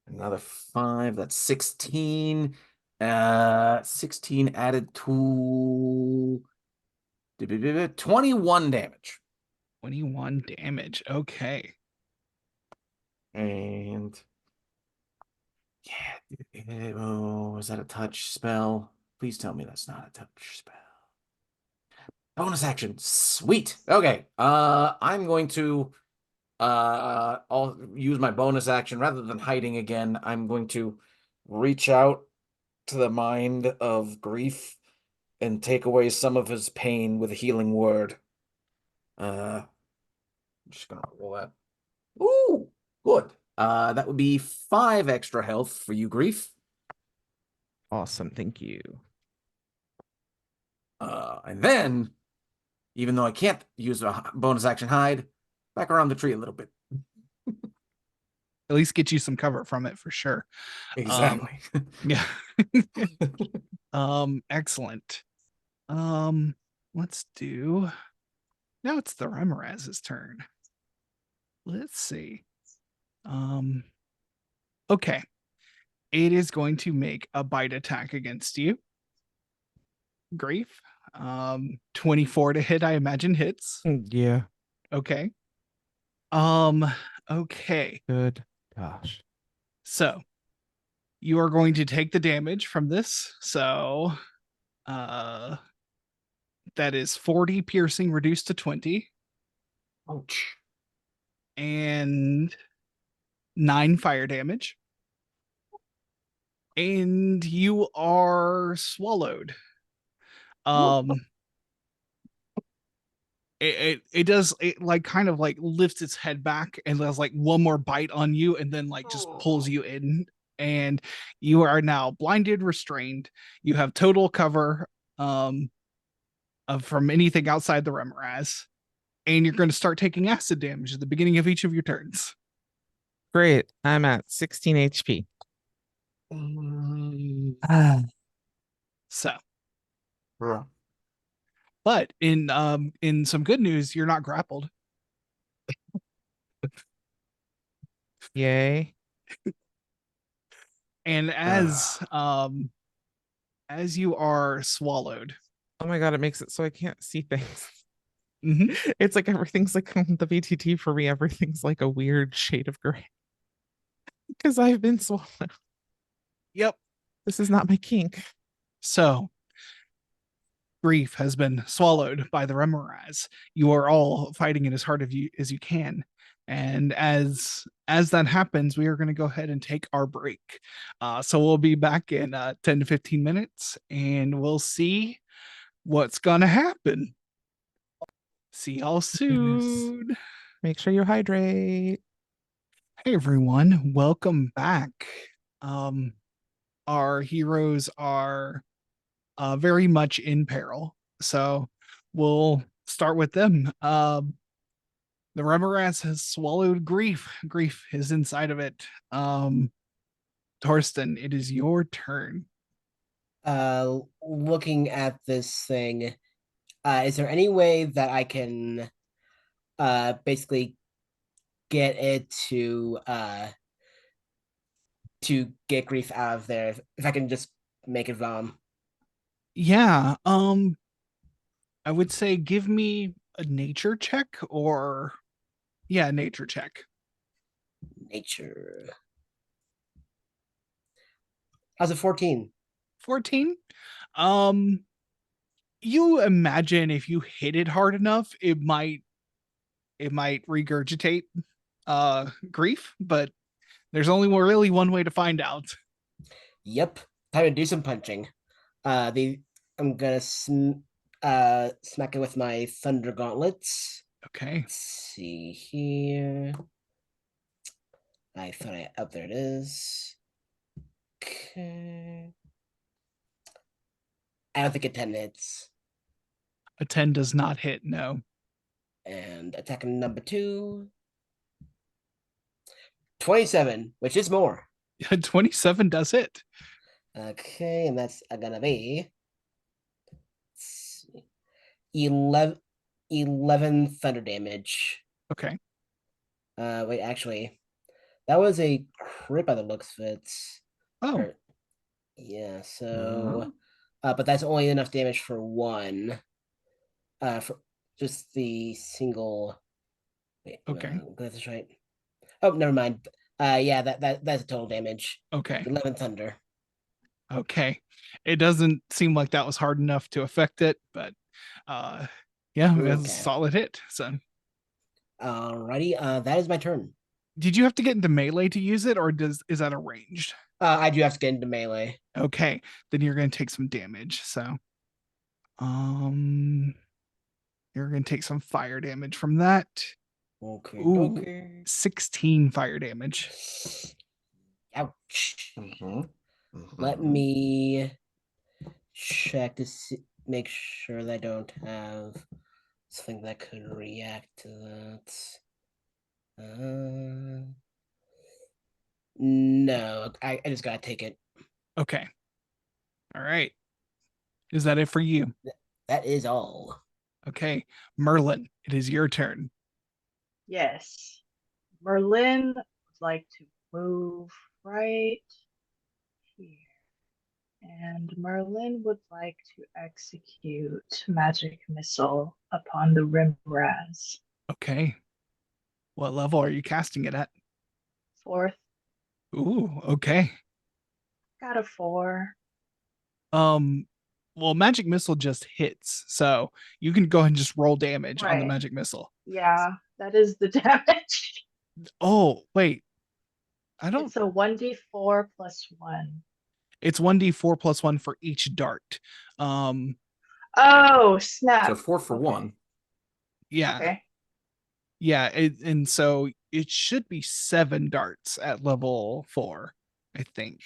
Another 5. That's 16. 16 added to 21 damage. 21 damage. Okay. And yeah, oh, is that a touch spell? Please tell me that's not a touch spell. Bonus action. Sweet. Okay. I'm going to I'll use my bonus action rather than hiding again. I'm going to reach out to the mind of grief and take away some of his pain with a healing word. I'm just gonna roll that. Ooh, good. That would be 5 extra health for you, grief. Awesome. Thank you. And then, even though I can't use a bonus action hide, back around the tree a little bit. At least get you some cover from it for sure. Exactly. Yeah. Excellent. Let's do. Now it's the Remoraz's turn. Let's see. Okay. It is going to make a bite attack against you. Grief. 24 to hit, I imagine hits. Yeah. Okay. Okay. Good. Gosh. So you are going to take the damage from this. So that is 40 piercing reduced to 20. Ouch. And 9 fire damage. And you are swallowed. It does, it like kind of like lifts its head back and does like one more bite on you and then like just pulls you in, and you are now blinded, restrained. You have total cover from anything outside the Remoraz, and you're going to start taking acid damage at the beginning of each of your turns. Great. I'm at 16 HP. So, Bruh. but in some good news, you're not grappled. Yay. And as you are swallowed, Oh my god, it makes it so I can't see things. mhm, It's like everything's like the VTT for me, everything's like a weird shade of gray. Because I've been swallowed. yep. This is not my kink. So Grief has been swallowed by the Remoraz. You are all fighting it as hard as you can. And as that happens, we are going to go ahead and take our break. So we'll be back in 10 to 15 minutes, and we'll see what's going to happen. See y'all soon. Make sure you hydrate. Hey everyone, welcome back. Our heroes are very much in peril, so we'll start with them. The Remoraz has swallowed Grief. Grief is inside of it. Torsten, it is your turn. Looking at this thing, is there any way that I can basically get it to get Grief out of there? If I can just make it vom. Yeah, I would say give me a nature check, or yeah, nature check. Nature. How's it 14? 14. You imagine if you hit it hard enough, it might regurgitate Grief, but there's only really one way to find out. Yep. Time to do some punching. I'm gonna smack it with my thunder gauntlets. Okay. Let's see here. I thought there it is. Okay. I don't think a 10 hits. A 10 does not hit, no. And attacking number 2. 27, which is more. 27 does hit. Okay, and that's gonna be 11 thunder damage. Okay. Wait, actually, that was a crit by the looks of it. Oh. Yeah, so but that's only enough damage for one. For just the single. Wait, Okay. that's right. Oh, never mind. Yeah, that's total damage. Okay. 11 thunder. Okay. It doesn't seem like that was hard enough to affect it, but yeah, it's a solid hit. So alrighty, that is my turn. did you have to get into melee to use it, or is that arranged? I do have to get into melee. Okay, then you're gonna take some damage. So you're gonna take some fire damage from that. Okay, Ooh, okay. 16 fire damage. Ouch. Let Mhm. me check to see, make sure that I don't have something that could react to that. No, I just gotta take it. Okay. All right. Is that it for you? That is all. Okay. Merlin, it is your turn. Yes. Merlin would like to move right here. And Merlin would like to execute Magic Missile upon the Rimraz. Okay. What level are you casting it at? 4th, Ooh, okay. got a 4. Um, well, magic missile just hits, so you can go ahead and just roll damage on the Right. magic missile. Yeah, that is the damage. Oh, wait. I don't It's a 1d4 plus 1. it's 1d4 plus 1 for each dart. Oh, So snap. 4 for Okay. 1. Yeah. Okay. Yeah, and so it should be 7 darts at level 4, I think.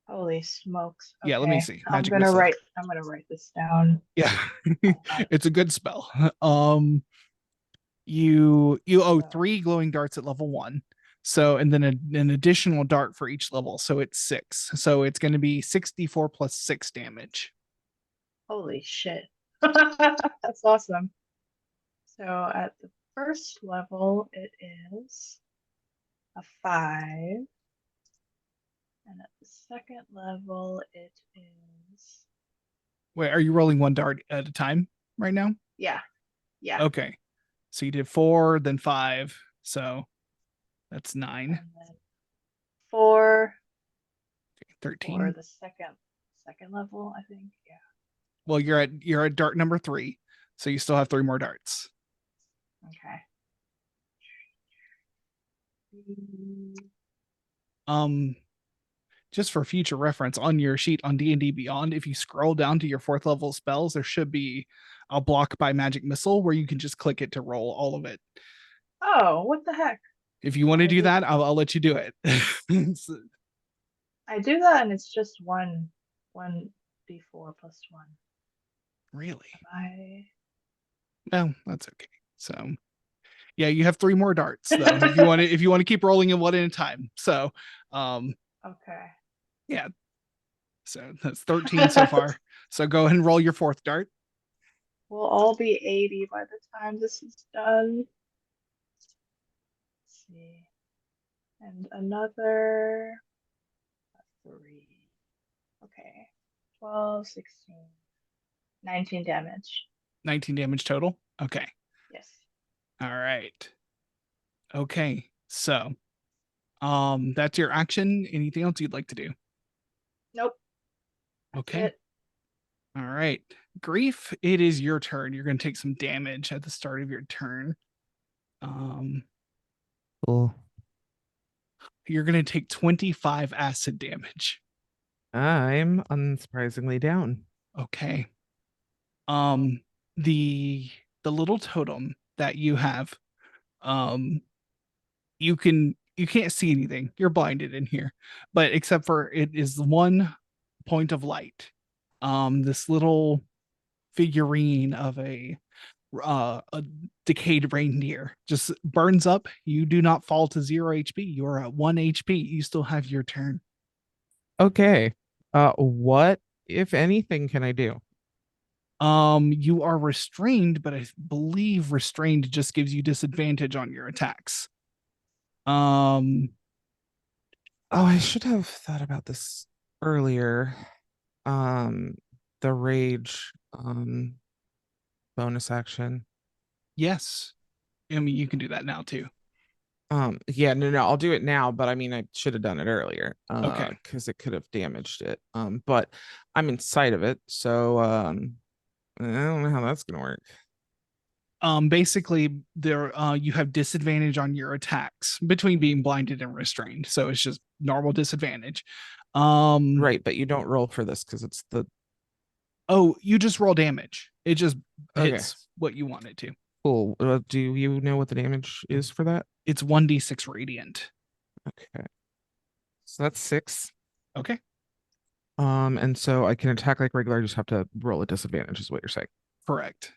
Holy smokes. Yeah, let me Okay. see. Magic missile. I'm gonna write this down. Yeah. It's a good spell. You owe So, 3 glowing darts at level 1. So and then an additional dart for each level. So it's 6. So it's going to be 64 plus 6 damage. holy shit. That's awesome. So at the first level, it is a 5. And at the second level, it is, Wait, are you rolling 1 dart at a time right now? yeah, yeah. Okay. So you did 4, then 5. So that's 9, And then 4 for 13. the second level, I think. Yeah. Well, you're at dart number 3. So you still have 3 more darts. Okay. Um just for future reference on your sheet on D&D Beyond, if you scroll down to your 4th level spells, there should be a block by magic missile where you can just click it to roll all of it. Oh, what the heck? If you want to I do did. that, I'll let you do it. I do that, and it's just one d4 plus 1. Really? I Well, that's okay. So yeah, you have 3 more darts though. If you want to keep rolling in one at a time. So okay. yeah. So that's 13 so far. So go ahead and roll your 4th dart. We'll all be 80 by the time this is done. Let's see. And another 3. Okay. 12, 16, 19 damage. 19 damage total. Okay. Yes. All right. Okay. So that's your action. Anything else you'd like to do? Nope. That's Okay. it. All right. Grief, it is your turn. You're going to take some damage at the start of your turn. Cool. You're going to take 25 acid damage. I'm unsurprisingly down. Okay. Um the little totem that you have, you can't see anything. You're blinded in here. But except for it is 1 point of light. This little figurine of a decayed reindeer just burns up. You do not fall to 0 HP. You are at 1 HP. You still have your turn. Okay. What, if anything, can I do? You are restrained, but I believe restrained just gives you disadvantage on your attacks. Oh, I should have thought about this earlier. Um, the rage, bonus action. Yes. I mean, you can do that now too. Yeah, no, I'll do it now, but I mean, I should have done it earlier, Okay. because it could have damaged it. But I'm inside of it, so I don't know how that's gonna work. Basically there you have disadvantage on your attacks between being blinded and restrained. So it's just normal disadvantage. Right, but you don't roll for this because it's the Oh, you just roll damage. It just okay. hits what you want it to. Cool. Do you know what the damage is for that? It's 1d6 radiant. Okay. So that's 6. Okay. And so I can attack like regular, I just have to roll a disadvantage, is what you're saying. Correct.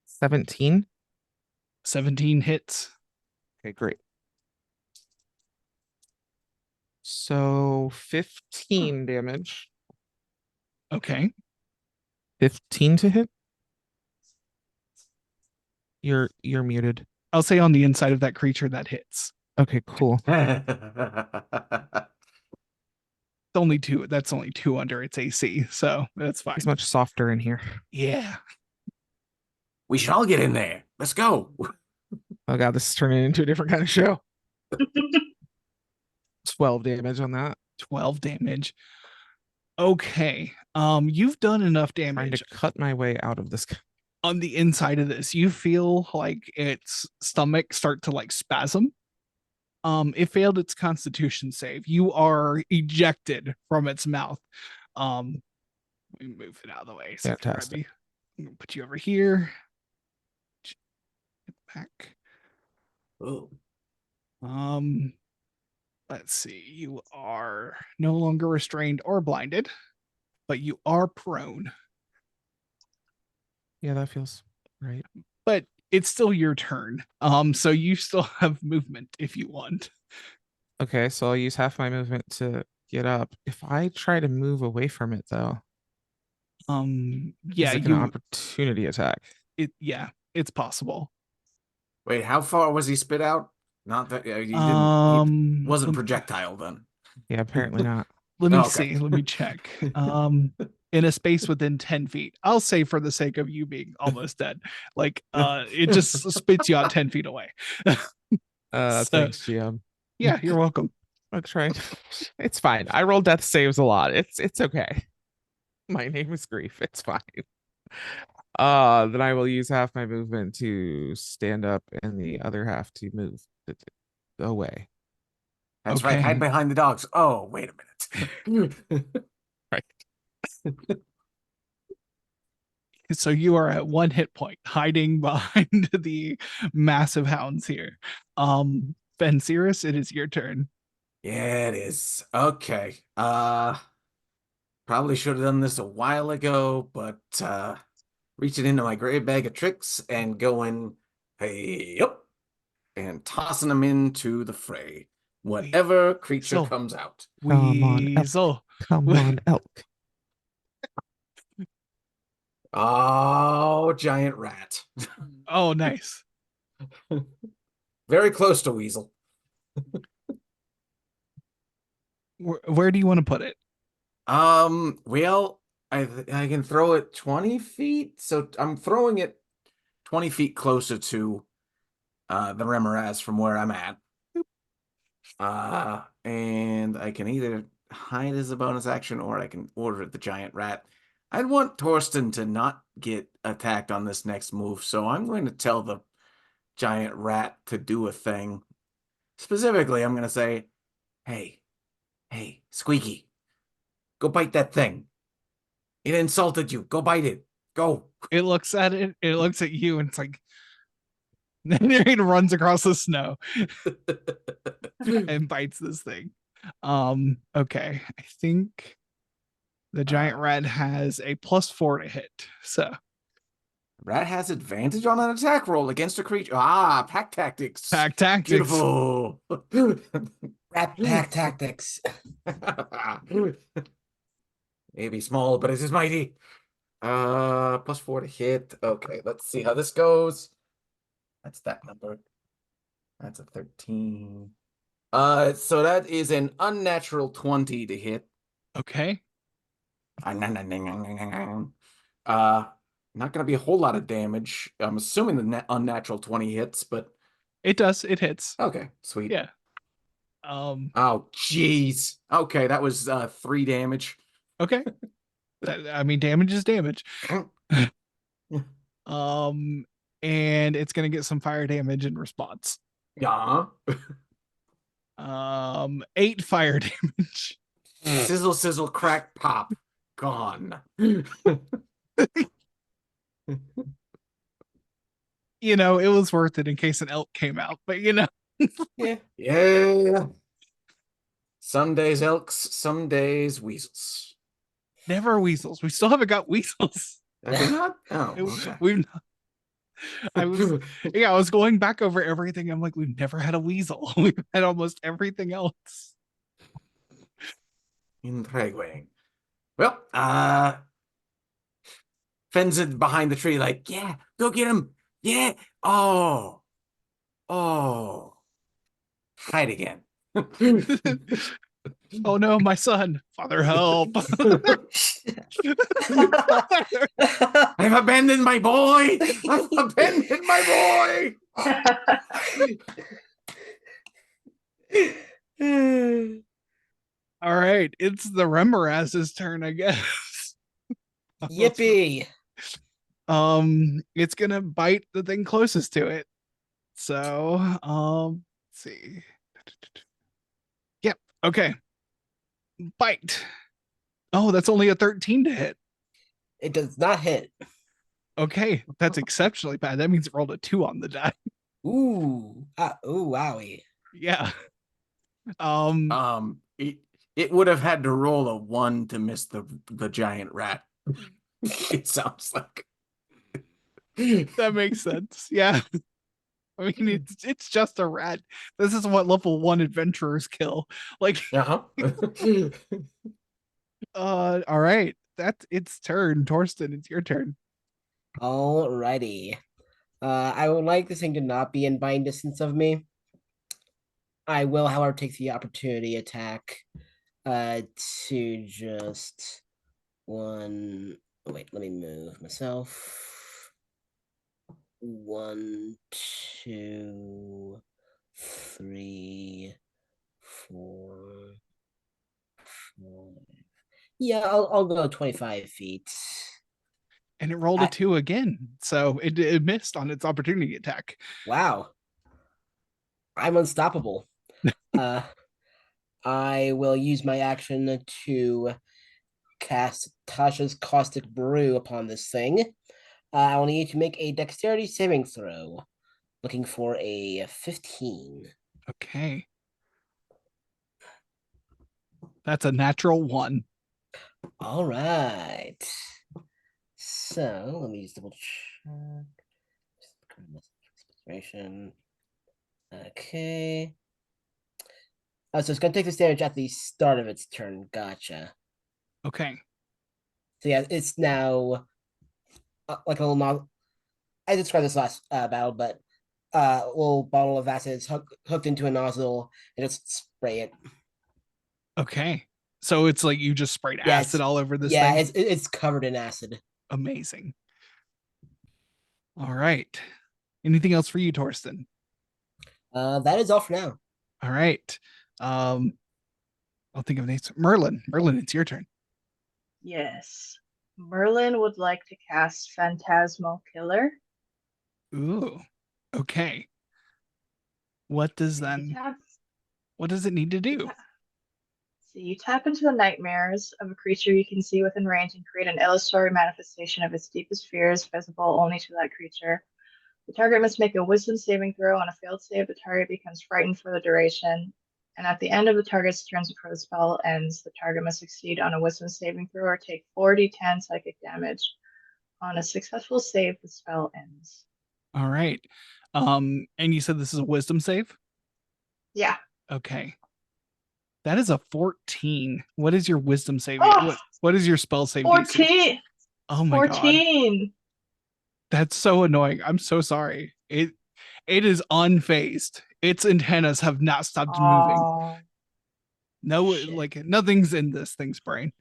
17. 17 hits. Okay, great. So 15 damage. Okay. 15 to hit. You're muted. I'll say on the inside of that creature that hits. Okay, cool. It's only 2. That's only 2 under its AC, so that's fine. It's much softer in here. Yeah. We should all get in there. Let's go. Oh god, this is turning into a different kind of show. 12 damage on that. 12 damage. Okay. You've done enough Trying to damage cut my way out of this. on the inside of this. You feel like its stomach start to like spasm. It failed its constitution save. You are ejected from its mouth. Let me move it out of the way. So Fantastic. I'm gonna put you over here. Get back. Oh. Let's see. You are no longer restrained or blinded, but you are prone. Yeah, that feels right. But it's still your turn. So you still have movement if you want. Okay, so I'll use half my movement to get up. If I try to move away from it though, Yeah, is it an opportunity attack? Yeah, it's possible. Wait, how far was he spit out? Not that he wasn't projectile then. Yeah, apparently not. Let me Okay. see. Let me check. In a space within 10 feet. I'll say for the sake of you being almost dead, like it just spits you out 10 feet away. So, Thanks, GM. yeah, you're welcome. I'm trying. It's fine. I roll death saves a lot. It's okay. My name is Grief. It's fine. Then I will use half my movement to stand up and the other half to move away. That's right. Okay. Hide behind the dogs. Oh, wait a minute. Right. So you are at 1 hit point, hiding behind the massive hounds here. Fencerus, it is your turn. Yeah, it is. Okay. Probably should have done this a while ago, but reaching into my gray bag of tricks and going, hey, up, and tossing them into the fray. Whatever creature So- comes out. Come on, elk. Weasel. Come on, elk. Oh, giant rat. Oh, nice. Very close to weasel. Where do you want to put it? Well, I can throw it 20 feet, so I'm throwing it 20 feet closer to the Remoraz from where I'm at. And I can either hide as a bonus action or I can order the giant rat. I'd want Torsten to not get attacked on this next move, so I'm going to tell the giant rat to do a thing. Specifically, I'm going to say, hey, Squeaky, go bite that thing. It insulted you. Go bite it. Go. It looks at it, it looks at you, and it's like, then it runs across the snow and bites this thing. Okay. I think the giant rat has a +4 to hit. So Rat has advantage on an attack roll against a creature. Pack tactics. pack tactics. Beautiful. Rat pack tactics. Maybe small, but it is mighty. +4 to hit. Okay, let's see how this goes. That's that number. That's a 13. So that is an unnatural 20 to hit. Okay. Not gonna be a whole lot of damage. I'm assuming the unnatural 20 hits, but It does. It hits. okay, sweet. Yeah. Oh, jeez. Okay, that was 3 damage. Okay. I mean, damage is damage. And it's gonna get some fire damage in response. Yeah. 8 fire damage. Sizzle, sizzle, crack, pop. Gone. You know, it was worth it in case an elk came out, but you know. Yeah. Some days elks, some days weasels. Never weasels. We still haven't got weasels. Have we not? Oh, okay. We've I was I was going back over everything. I'm like, we've never had a weasel. We've had almost everything else. Intriguing. Well, Fenn's behind the tree, like, yeah, go get him. Yeah. Oh. Oh. Hide again. Oh no, my son. Father, help. I've abandoned my boy. I've abandoned my boy. All right, it's the Remoraz's turn, I guess. Yippee! It's gonna bite the thing closest to it. So, let's see. Yep. Okay. Bite. Oh, that's only a 13 to hit. It does not hit. Okay, that's exceptionally bad. That means it rolled a 2 on the die. Ooh. Ooh, wowie. Yeah. It would have had to roll a 1 to miss the giant rat. It sounds like. That makes sense. Yeah. I mean, it's just a rat. This is what level 1 adventurers kill. Like, Uh-huh. all right. That's its turn. Torsten, it's your turn. Alrighty. I would like this thing to not be in bind distance of me. I will, however, take the opportunity attack to just one. Wait, let me move myself. 1, 2, 3, 4, 5. Yeah, I'll go 25 feet. And it rolled a I- 2 again. So it missed on its opportunity attack. Wow. I'm unstoppable. I will use my action to cast Tasha's Caustic Brew upon this thing. I'll need to make a dexterity saving throw. Looking for a 15. Okay. That's a natural 1. All right. So let me just double check. Inspiration. Okay. So it's gonna take this damage at the start of its turn. Gotcha. Okay. So yeah, it's now like a little I described this last battle, but a little bottle of acid is hooked into a nozzle and just spray it. Okay. So it's like you just sprayed Yeah, acid all over this yeah, thing. it's covered in acid. Amazing. All right. Anything else for you, Torsten? That is all for now. All right. I'll think of names. Merlin. Merlin, it's your turn. Yes. Merlin would like to cast Phantasmal Killer. Ooh. Okay. What does You tap, what does it need to you do? tap, so you tap into the nightmares of a creature you can see within range and create an illusory manifestation of its deepest fears visible only to that creature. The target must make a wisdom saving throw. On a failed save, the target becomes frightened for the duration. And at the end of the target's turn before the spell ends, the target must succeed on a wisdom saving throw or take 4d10 psychic damage. On a successful save, the spell ends. All right. And you said this is a wisdom save? Yeah. Okay. That is a 14. What is your wisdom save? Oh, what is your spell save? 14. DC? Oh my god. 14. That's so annoying. I'm so sorry. It is unfazed. Its antennas have not stopped moving. Oh, No, shit. like nothing's in this thing's brain.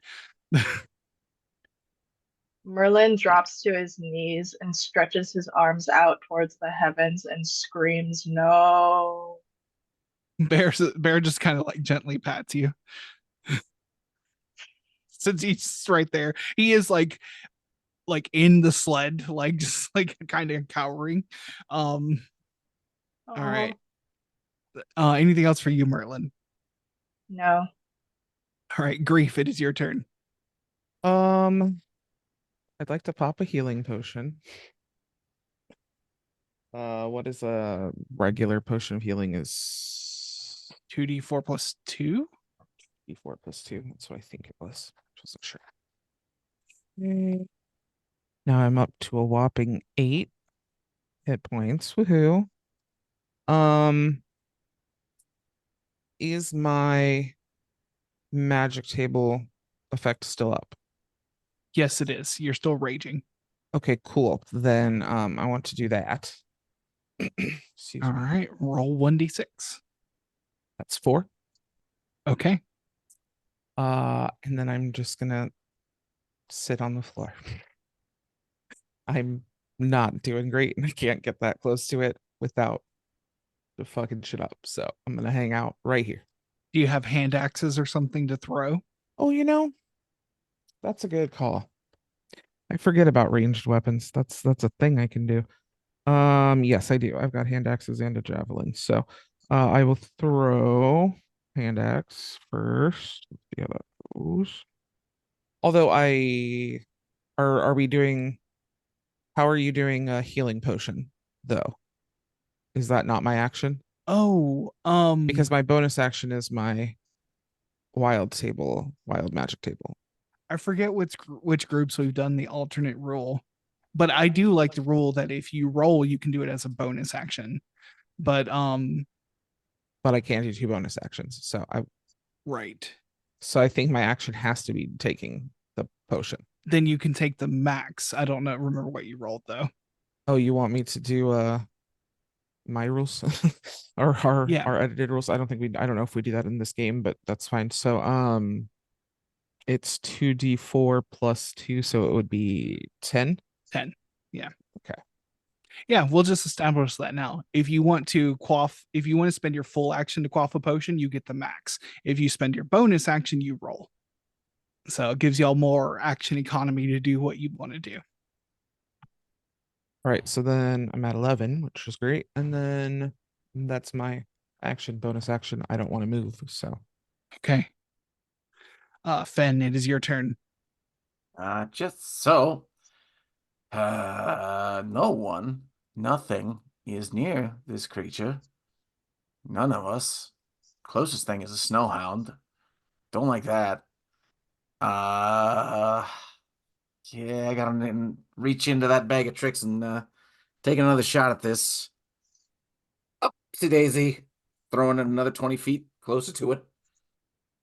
Merlin drops to his knees and stretches his arms out towards the heavens and screams, "No!" Bear just kind of like gently pats you. Since he's right there, he is like in the sled, like just like kind of cowering. All right. Anything else for you, Merlin? No. All right, Grief, it is your turn. I'd like to pop a healing potion. What is a regular potion of healing is 2d4 plus 2? D4 plus 2. That's what I think it was. Just wasn't sure. Okay. Now I'm up to a whopping 8 hit points. Woohoo. Is my magic table effect still up? Yes, it is. You're still raging. Okay, cool. Then I want to do that. Excuse All me. right, roll 1d6. That's 4. Okay. And then I'm just gonna sit on the floor. I'm not doing great and I can't get that close to it without the fucking shit up. So I'm gonna hang out right here. Do you have hand axes or something to throw? Oh, that's a good call. I forget about ranged weapons. That's a thing I can do. Yes, I do. I've got hand axes and a javelin. So I will throw hand axe first. Let's see how that goes. Although are we doing how are you doing a healing potion though? Is that not my action? Oh, Because my bonus action is my wild magic table. I forget which groups we've done the alternate rule, but I do like the rule that if you roll, you can do it as a bonus action. But But I can't do 2 bonus actions. right. So I think my action has to be taking the potion. Then you can take the max. I don't know. Remember what you rolled though. Oh, you want me to do my rules or our Yeah. our edited rules? I don't know if we do that in this game, but that's fine. So it's 2d4 plus 2, so it would be 10. 10. Yeah. Okay. Yeah, we'll just establish that now. If you want to spend your full action to quaff a potion, you get the max. If you spend your bonus action, you roll. So it gives y'all more action economy to do what you want to do. All right, so then I'm at 11, which is great. And then that's my bonus action. I don't want to move, so Okay. Fen, it is your turn. Just so. Nothing is near this creature. None of us. Closest thing is a snowhound. Don't like that. Yeah, I gotta reach into that bag of tricks and take another shot at this. Upsie daisy. Throwing it another 20 feet closer to it.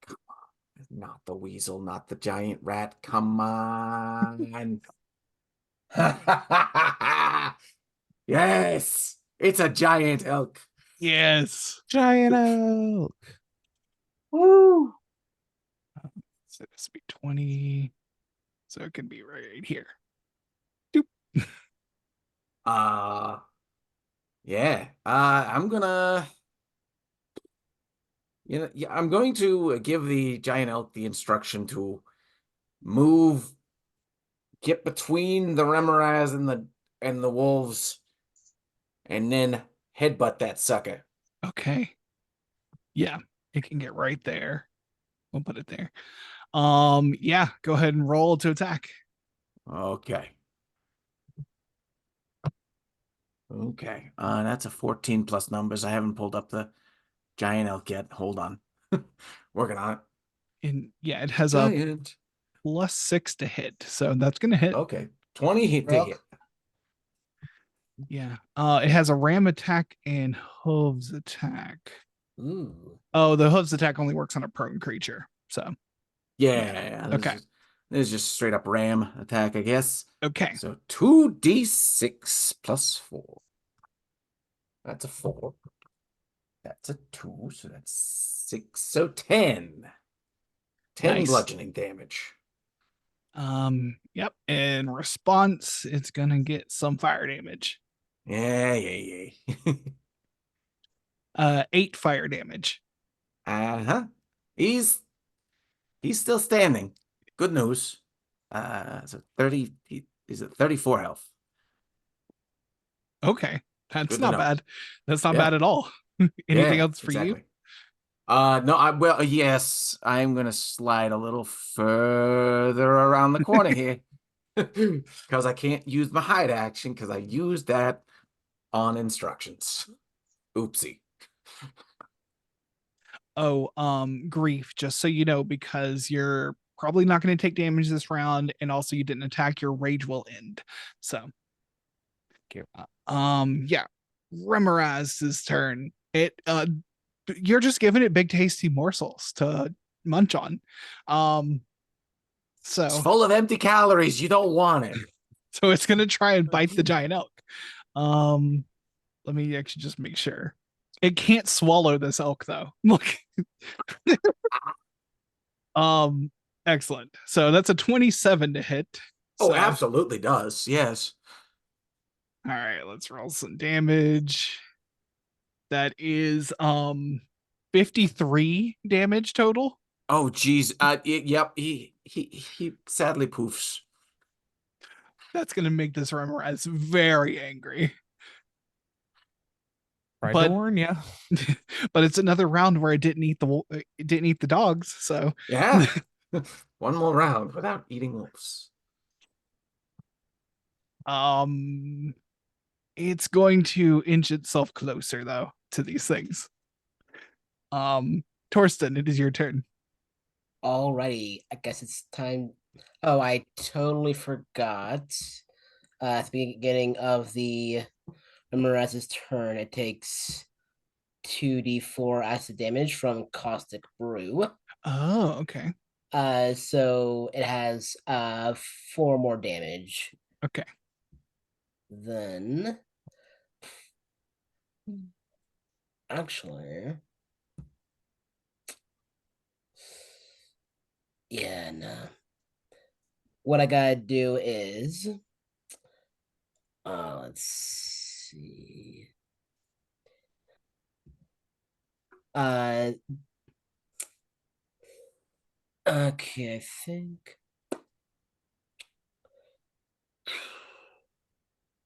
Come on. Not the weasel, not the giant rat. Come on. Yes, it's a giant elk. Yes. giant elk. Woo! So this would be 20. So it could be right here. Doop. Yeah. I'm gonna I'm going to give the giant elk the instruction to move, get between the Remoraz and the wolves, and then headbutt that sucker. Okay. Yeah, it can get right there. We'll put it there. Yeah, go ahead and roll to attack. Okay. Okay. That's a 14 plus numbers. I haven't pulled up the giant elk yet. Hold on. Working on it. And yeah, it has Giant. a +6 to hit. So that's gonna hit. Okay. 20 hit to Rock. hit. Yeah. It has a ram attack and hooves attack. Ooh. Oh, the hooves attack only works on a prone creature. So Yeah. Okay. This is just straight up ram attack, I guess. okay. So 2d6 plus 4. That's a 4. That's a 2, so that's 6. So 10. 10 Nice. bludgeoning damage. Yep. In response, it's gonna get some fire damage. Yeah. 8 fire damage. Uh-huh. He's still standing. Good news. So 30 is it 34 health. Okay. That's Good to not know. bad. That's not Yeah. bad at all. Anything Yeah, else for you? exactly. Yes, I'm gonna slide a little further around the corner here. Because I can't use my hide action because I used that on instructions. Oopsie. Oh, grief, just so you know, because you're probably not going to take damage this round, and also you didn't attack, your rage will end. So, yeah, Remoraz's turn. You're just giving it big tasty morsels to munch on. It's So full of empty calories. You don't want it. so it's gonna try and bite the giant elk. Um, let me actually just make sure. It can't swallow this elk though. Look. um, excellent. So that's a 27 to hit. Oh, So absolutely does. Yes. all right, let's roll some damage. That is 53 damage total. Oh, geez. Yep. He sadly poofs. That's gonna make this Remoraz very angry. Tried to But warn ya. but it's another round where it didn't eat the dogs. So Yeah. One more round without eating wolves. um, it's going to inch itself closer though to these things. Torsten, it is your turn. Alrighty, I guess it's time. Oh, I totally forgot. At the beginning of the Miraz's turn, it takes 2d4 acid damage from Caustic Brew. Oh, okay. So it has 4 more damage. Okay. Then actually, yeah, no. What I gotta do is let's see. Okay, I think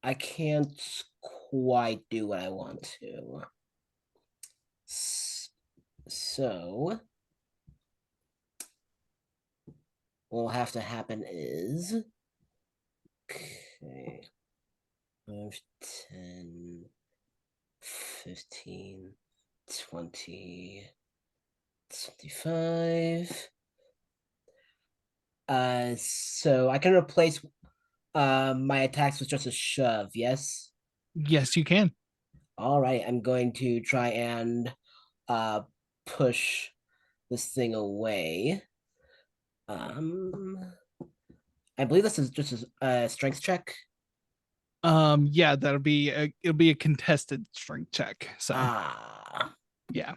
I can't quite do what I want to. So what will have to happen is okay. 5, 10, 15, 20, 25. So I can replace my attacks with just a shove, yes? Yes, you can. All right, I'm going to try and push this thing away. I believe this is just a strength check. Yeah, it'll be a contested strength check. So Ah, yeah.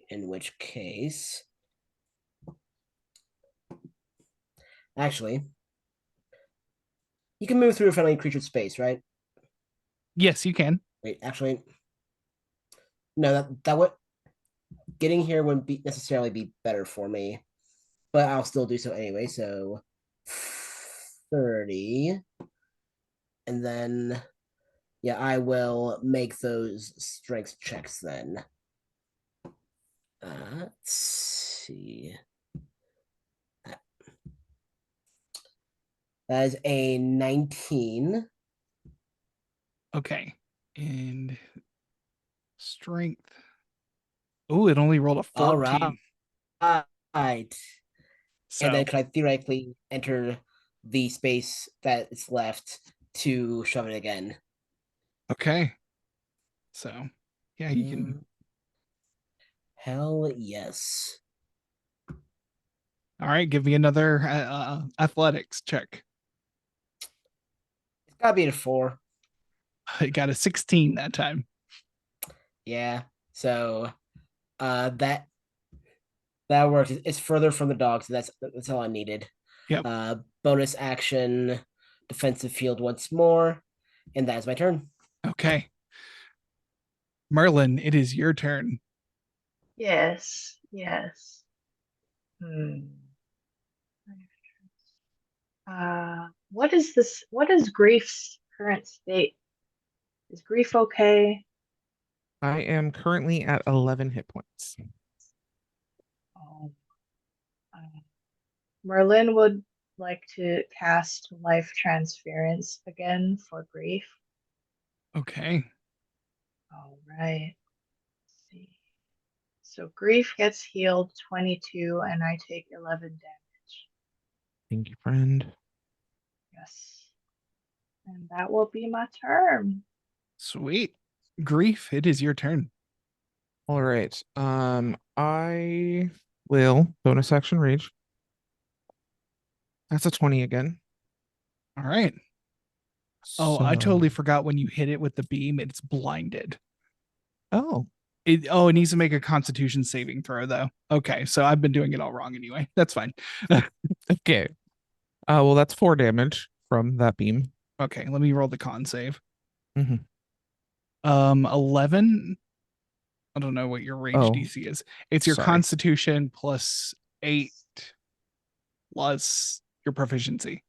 in which case, actually, you can move through a friendly creature space, right? Yes, you can. Wait, actually, no. That would getting here wouldn't be necessarily be better for me, but I'll still do so anyway. So 30, and then yeah, I will make those strength checks then. Let's see. That is a 19. Okay. And strength. Oh, it only rolled a All right. 14. And then So could I theoretically enter the space that is left to shove it again? okay. So yeah, you can. Hell yes. All right, give me another athletics check. It's gotta be a 4. I got a 16 that time. Yeah. So that works. It's further from the dog, so that's all I needed. Yep. Bonus action, defensive field once more, and that is my turn. Okay. Merlin, it is your turn. Yes, yes. What is this? What is grief's current state? Is grief okay? I am currently at 11 hit points. Oh, uh, Merlin would like to cast life transference again for grief. Okay. All right. Let's see. So grief gets healed 22, and I take 11 damage. Thank you, friend. Yes. And that will be my turn. Sweet. Grief, it is your turn. All right. I will bonus action rage. That's a 20 again. All right. Oh, I So- totally forgot when you hit it with the beam, it's blinded. Oh, It needs to make a constitution saving throw, though. Okay, so I've been doing it all wrong anyway. That's fine. okay. Well, that's 4 damage from that beam. Okay, let me roll the con save. Mhm. 11. I don't know what your rage Oh, DC is. It's your sorry. constitution plus 8 plus your proficiency.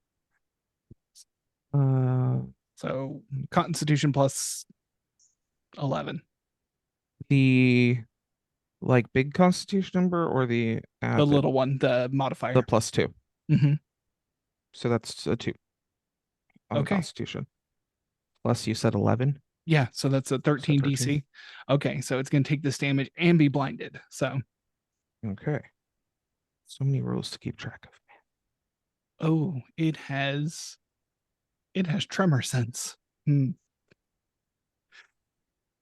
Uh, So constitution plus 11. the like big constitution number or the The little one, the modifier. the +2. Mm-hmm. So that's a 2 on the Okay. constitution. Plus you said 11. Yeah, so that's a 13 13. DC. Okay, so it's going to take this damage and be blinded. So, Okay. So many rules to keep track of. oh, it has tremor sense. Hmm.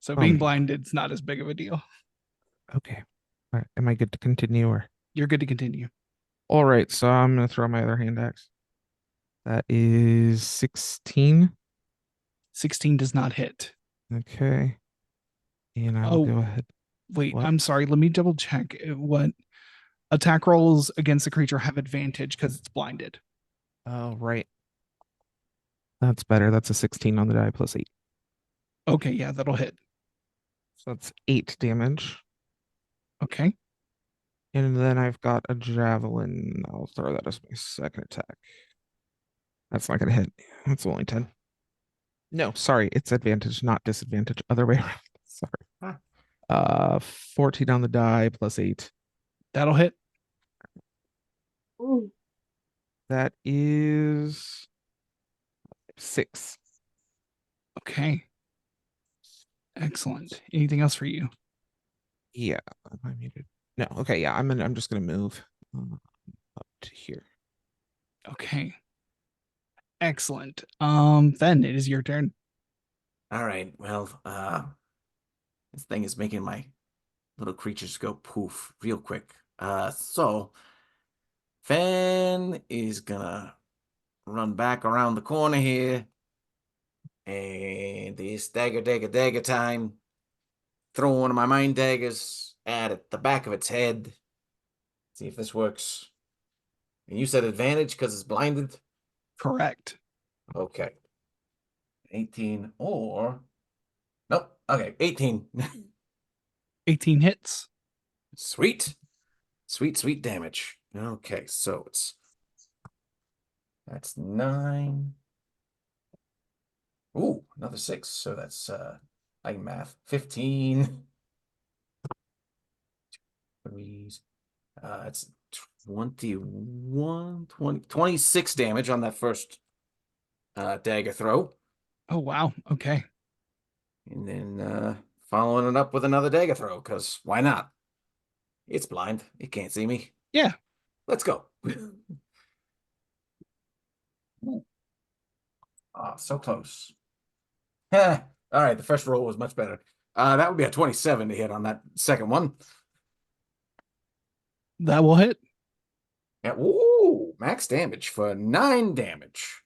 So being blinded is not as big of a deal. Okay. All right. Am I good to continue or? You're good to continue. All right. So I'm going to throw my other hand axe. That is 16. 16 does not hit. Okay. And I'll go ahead. Wait, What? I'm sorry. Let me double check what attack rolls against the creature have advantage because it's blinded. Oh, right. That's better. That's a 16 on the die plus 8. Okay, yeah, that'll hit. So that's 8 damage. Okay. And then I've got a javelin. I'll throw that as my second attack. That's not going to hit. That's only 10. No, sorry. It's advantage, not disadvantage. Other way around. Sorry. 14 on the die plus 8. That'll hit. Ooh. That is 6. Okay. Excellent. Anything else for you? Yeah. Am I muted? No. Okay. Yeah. I'm just gonna move up to here. Okay. Excellent. Then it is your turn. All right. Well, this thing is making my little creatures go poof real quick. So Fan is gonna run back around the corner here. And this dagger time. Throw one of my mind daggers at the back of its head. See if this works. And you said advantage because it's blinded? Correct. Okay. 18 or... Nope. Okay, 18. 18 hits. Sweet. Sweet damage. Okay, so it's... That's 9. Ooh, another 6. So that's, I can math. 15. Threes. It's 21, 20, 26 damage on that first dagger throw. Oh, wow. Okay. And then following it up with another dagger throw, because why not? It's blind. It can't see me. Yeah. Let's go. So close. All right, the first roll was much better. That would be a 27 to hit on that second one. That will hit. Yeah, ooh, max damage for 9 damage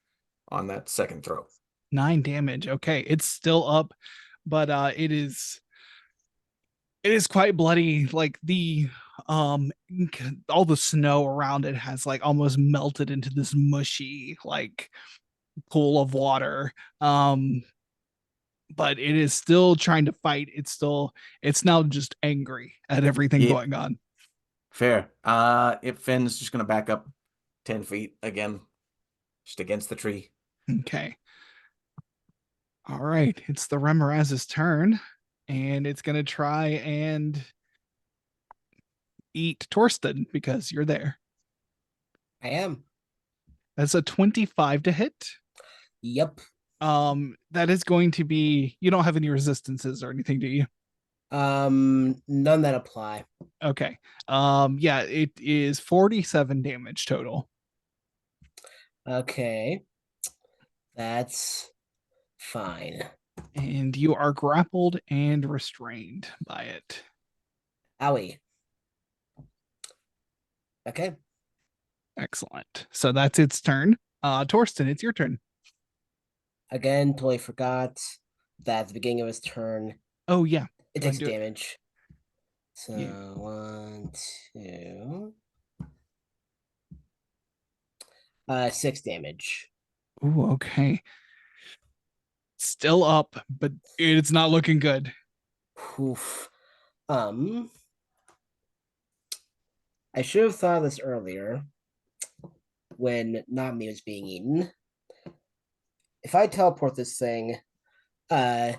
on that second throw. 9 damage. Okay. It's still up, but it is quite bloody. Like the all the snow around it has like almost melted into this mushy like pool of water. But it is still trying to fight. It's now just angry at everything Yeah. going on. Fair. If Finn's just gonna back up 10 feet again, just against the tree. Okay. All right. It's the Remoraz's turn, and it's gonna try and eat Torsten because you're there. I am. That's a 25 to hit. Yep. That is going to be, you don't have any resistances or anything, do you? None that apply. Okay. Yeah, it is 47 damage total. Okay, that's fine. And you are grappled and restrained by it. Owie. Okay. Excellent. So that's its turn. Torsten, it's your turn. Again, totally forgot that at the beginning of his turn, Oh yeah. it Go ahead takes and do it. damage. So You, 1, 2, 6 damage. ooh, okay. Still up, but it's not looking good. Oof. Um, I should have thought of this earlier when not me was being eaten. If I teleport this thing, uh,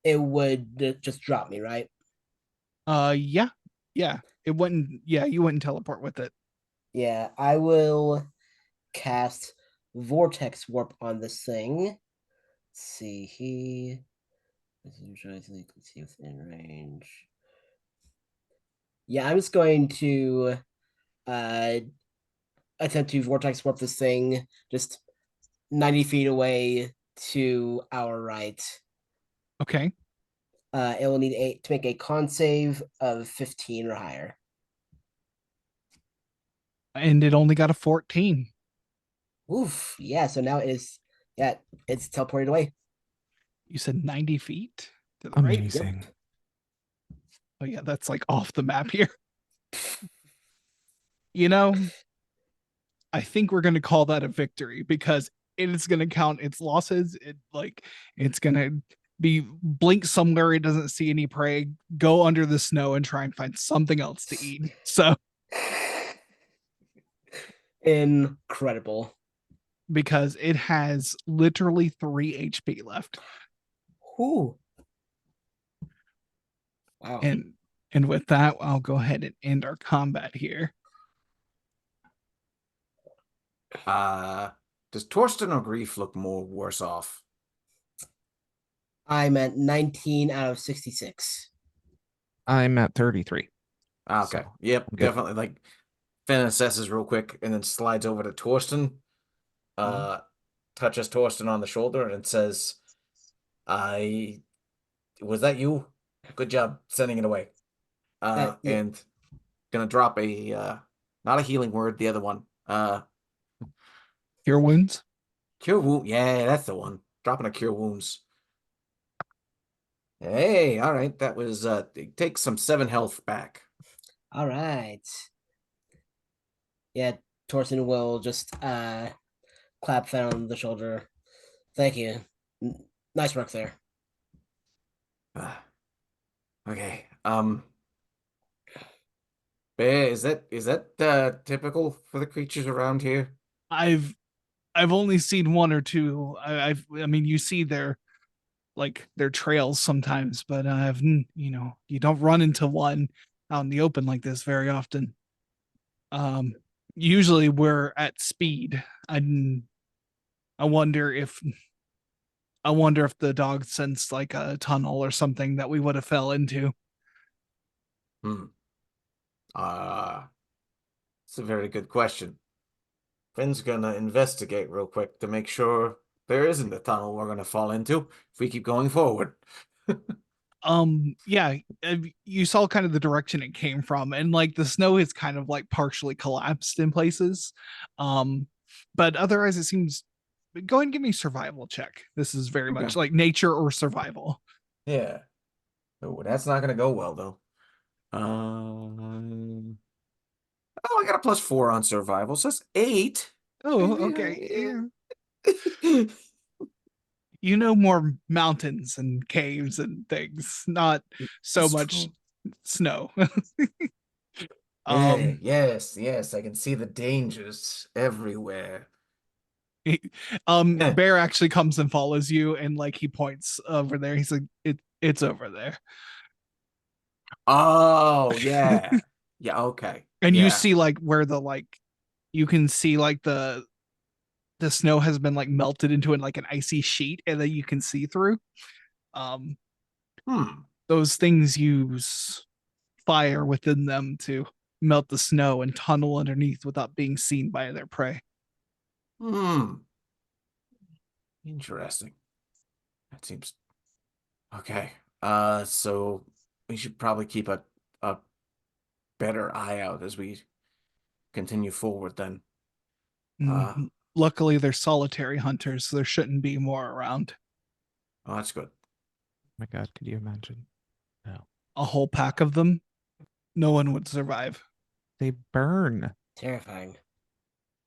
it would just drop me, right? Yeah. Yeah. It wouldn't, yeah, you wouldn't teleport with it. Yeah, I will cast Vortex Warp on this thing. Let's see, he tries to see within range. Yeah, I'm just going to uh attempt to Vortex Warp this thing just 90 feet away to our right. Okay. It will need to make a con save of 15 or higher. And it only got a 14. Oof, yeah, so now it's teleported away. You said 90 feet to the right? Amazing. Oh yeah, that's like off the map here. You know, I think we're gonna call that a victory because it is gonna count its losses. It's gonna be blink somewhere it doesn't see any prey, go under the snow and try and find something else to eat. So Incredible. because it has literally 3 HP left. Ooh. Wow. And with that, I'll go ahead and end our combat here. Does Torsten or Grief look more worse off? I'm at 19 out of 66. I'm at 33. Okay. So, Yep, I'm good. definitely. Like Finn assesses real quick and then slides over to Torsten. Touches Torsten on the shoulder and says, I was that you? Good job sending it away. Yeah. And gonna drop a not a healing word, the other one. Cure wounds. Cure wound. Yeah, that's the one. Dropping a cure wounds. Hey, all right. That was take some 7 health back. All right. Yeah, Torsten will just clap Fenn on the shoulder. Thank you. Nice work there. Okay. Bear, is that typical for the creatures around here? I've I've only seen one or two. I mean, you see their trails sometimes, but you don't run into one out in the open like this very often. Um, Usually we're at speed. I I wonder if I wonder if the dog sensed like a tunnel or something that we would have fell into. Hmm. Uh, it's a very good question. Finn's gonna investigate real quick to make sure there isn't a tunnel we're gonna fall into if we keep going forward. Yeah, you saw kind of the direction it came from, and like the snow is kind of like partially collapsed in places. Um, but otherwise it seems go ahead and give me a survival check. This is very Okay. much like nature or survival. Yeah. Oh, that's not gonna go well though. Um, oh, I got a +4 on survival, so that's 8. Oh, okay. Yeah. You know more mountains and caves and things, not so It's much true. snow. Yeah, um yes, I can see the dangers everywhere. Bear actually comes and follows you and like he points over there. He's like, it's over there. Oh, yeah. Yeah, okay. And you Yeah. see like where you can see like the snow has been like melted into like an icy sheet and then you can see through. Um Hmm. those things use fire within them to melt the snow and tunnel underneath without being seen by their prey. Interesting. That seems okay. So we should probably keep a better eye out as we continue forward then. Luckily, they're solitary hunters, so there shouldn't be more around. Oh, that's good. Oh my God, could you imagine? No. A whole pack of them, no one would survive. They burn. Terrifying.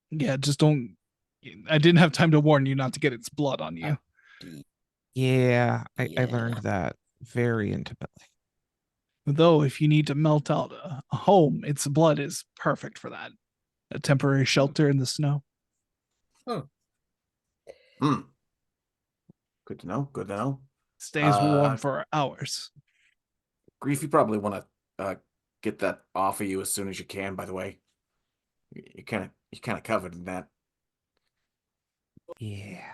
Yeah, just don't. I didn't have time to warn you not to get its blood on you. Yeah, I Yeah. learned that very intimately. Though, if you need to melt out a home, its blood is perfect for that. A temporary shelter in the snow. Hmm. Good to know. Good to know. Stays warm for hours. Grief, you probably want to get that off of you as soon as you can. By the way, you kind of covered in that. Yeah.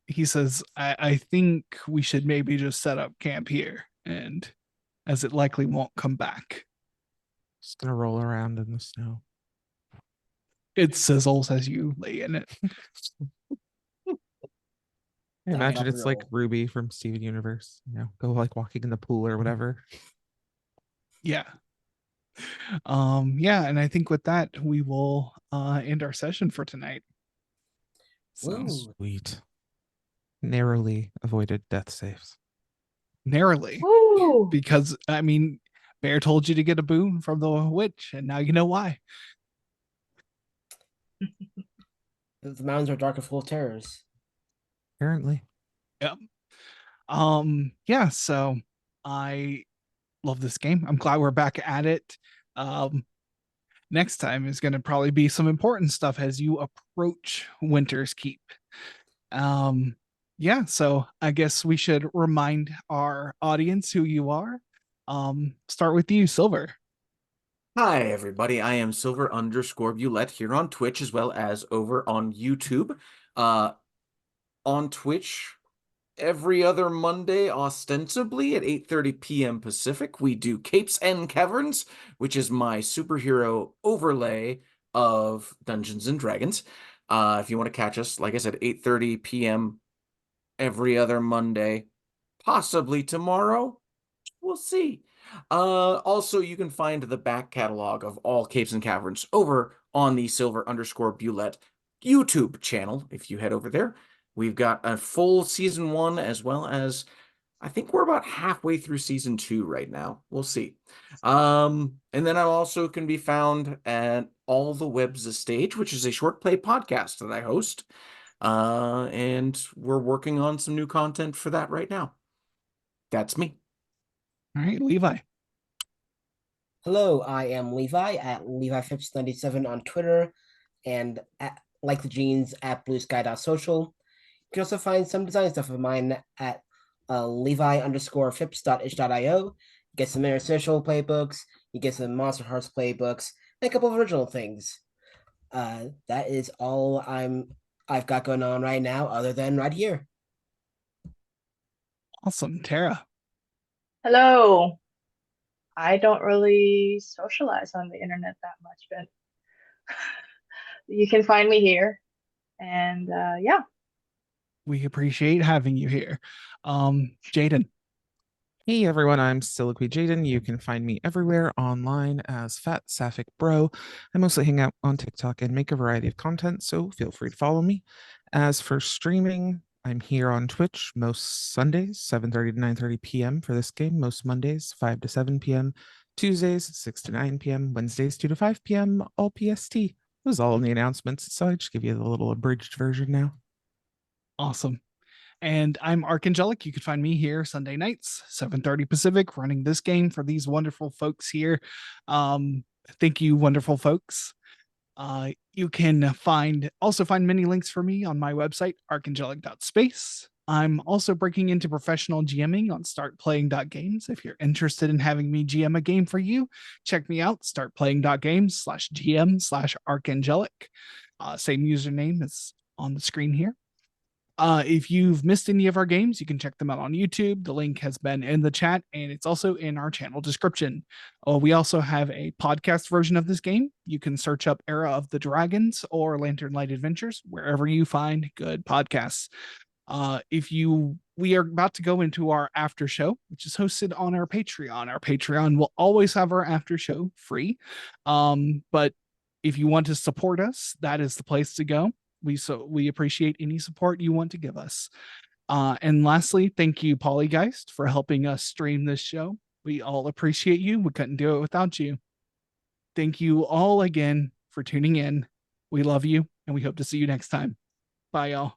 He says, I think we should maybe just set up camp here, and as it likely won't come back. Just gonna roll around in the snow. It sizzles as you lay in it. I imagine it's like roll. Ruby from Steven Universe, go like walking in the pool or whatever. Yeah. Yeah, and I think with that we will end our session for tonight. So Ooh. Sweet. Narrowly avoided death saves. narrowly, Woo! because I mean, Bear told you to get a boon from the witch, and now you know why. The mountains are dark and full of terrors. Apparently. Yep. Yeah, so I love this game. I'm glad we're back at it. Next time is going to probably be some important stuff as you approach Winter's Keep. Yeah, so I guess we should remind our audience who you are. Start with you, Silver. Hi, everybody. I am Silver_Bulette here on Twitch as well as over on YouTube. On Twitch, every other Monday, ostensibly at 8:30 p.m. Pacific, we do Capes and Caverns, which is my superhero overlay of Dungeons and Dragons. If you want to catch us, like I said, 8:30 p.m. every other Monday, possibly tomorrow. We'll see. Also, you can find the back catalog of all Capes and Caverns over on the Silver_Bulette YouTube channel. If you head over there, we've got a full season 1 as well as I think we're about halfway through season 2 right now. We'll see. And then I also can be found at All the Web's a Stage, which is a short play podcast that I host. And we're working on some new content for that right now. That's me. All right, Levi. Hello, I am Levi at LeviFips97 on Twitter and at Like the Jeans at bluesky.social. You can also find some design stuff of mine at Levi_Fips.itch.io. You get some interstitial playbooks, you get some Monster Hearts playbooks, and a couple of original things. That is all I've got going on right now, other than right here. Awesome. Tara. Hello. I don't really socialize on the internet that much, but you can find me here. And yeah. We appreciate having you here. Jaden. Hey everyone, I'm Soliloquy Jaden. You can find me everywhere online as Fat Sapphic Bro. I mostly hang out on TikTok and make a variety of content, so feel free to follow me. As for streaming, I'm here on Twitch most Sundays, 7:30 to 9:30 p.m. for this game, most Mondays, 5 to 7 p.m., Tuesdays, 6 to 9 p.m., Wednesdays, 2 to 5 p.m., all PST. It was all in the announcements, so I just give you the little abridged version now. Awesome. And I'm Archangelic. You can find me here Sunday nights, 7:30 Pacific, running this game for these wonderful folks here. Thank you, wonderful folks. You can also find many links for me on my website, archangelic.space. I'm also breaking into professional GMing on startplaying.games. If you're interested in having me GM a game for you, check me out, startplaying.games/GM/archangelic. Same username is on the screen here. If you've missed any of our games, you can check them out on YouTube. The link has been in the chat and it's also in our channel description. We also have a podcast version of this game. You can search up Era of the Dragons or Lantern Light Adventures wherever you find good podcasts. We are about to go into our after show, which is hosted on our Patreon. Our Patreon will always have our after show free. But if you want to support us, that is the place to go. We appreciate any support you want to give us. And lastly, thank you, Polygeist, for helping us stream this show. We all appreciate you. We couldn't do it without you. Thank you all again for tuning in. We love you, and we hope to see you next time. Bye, y'all.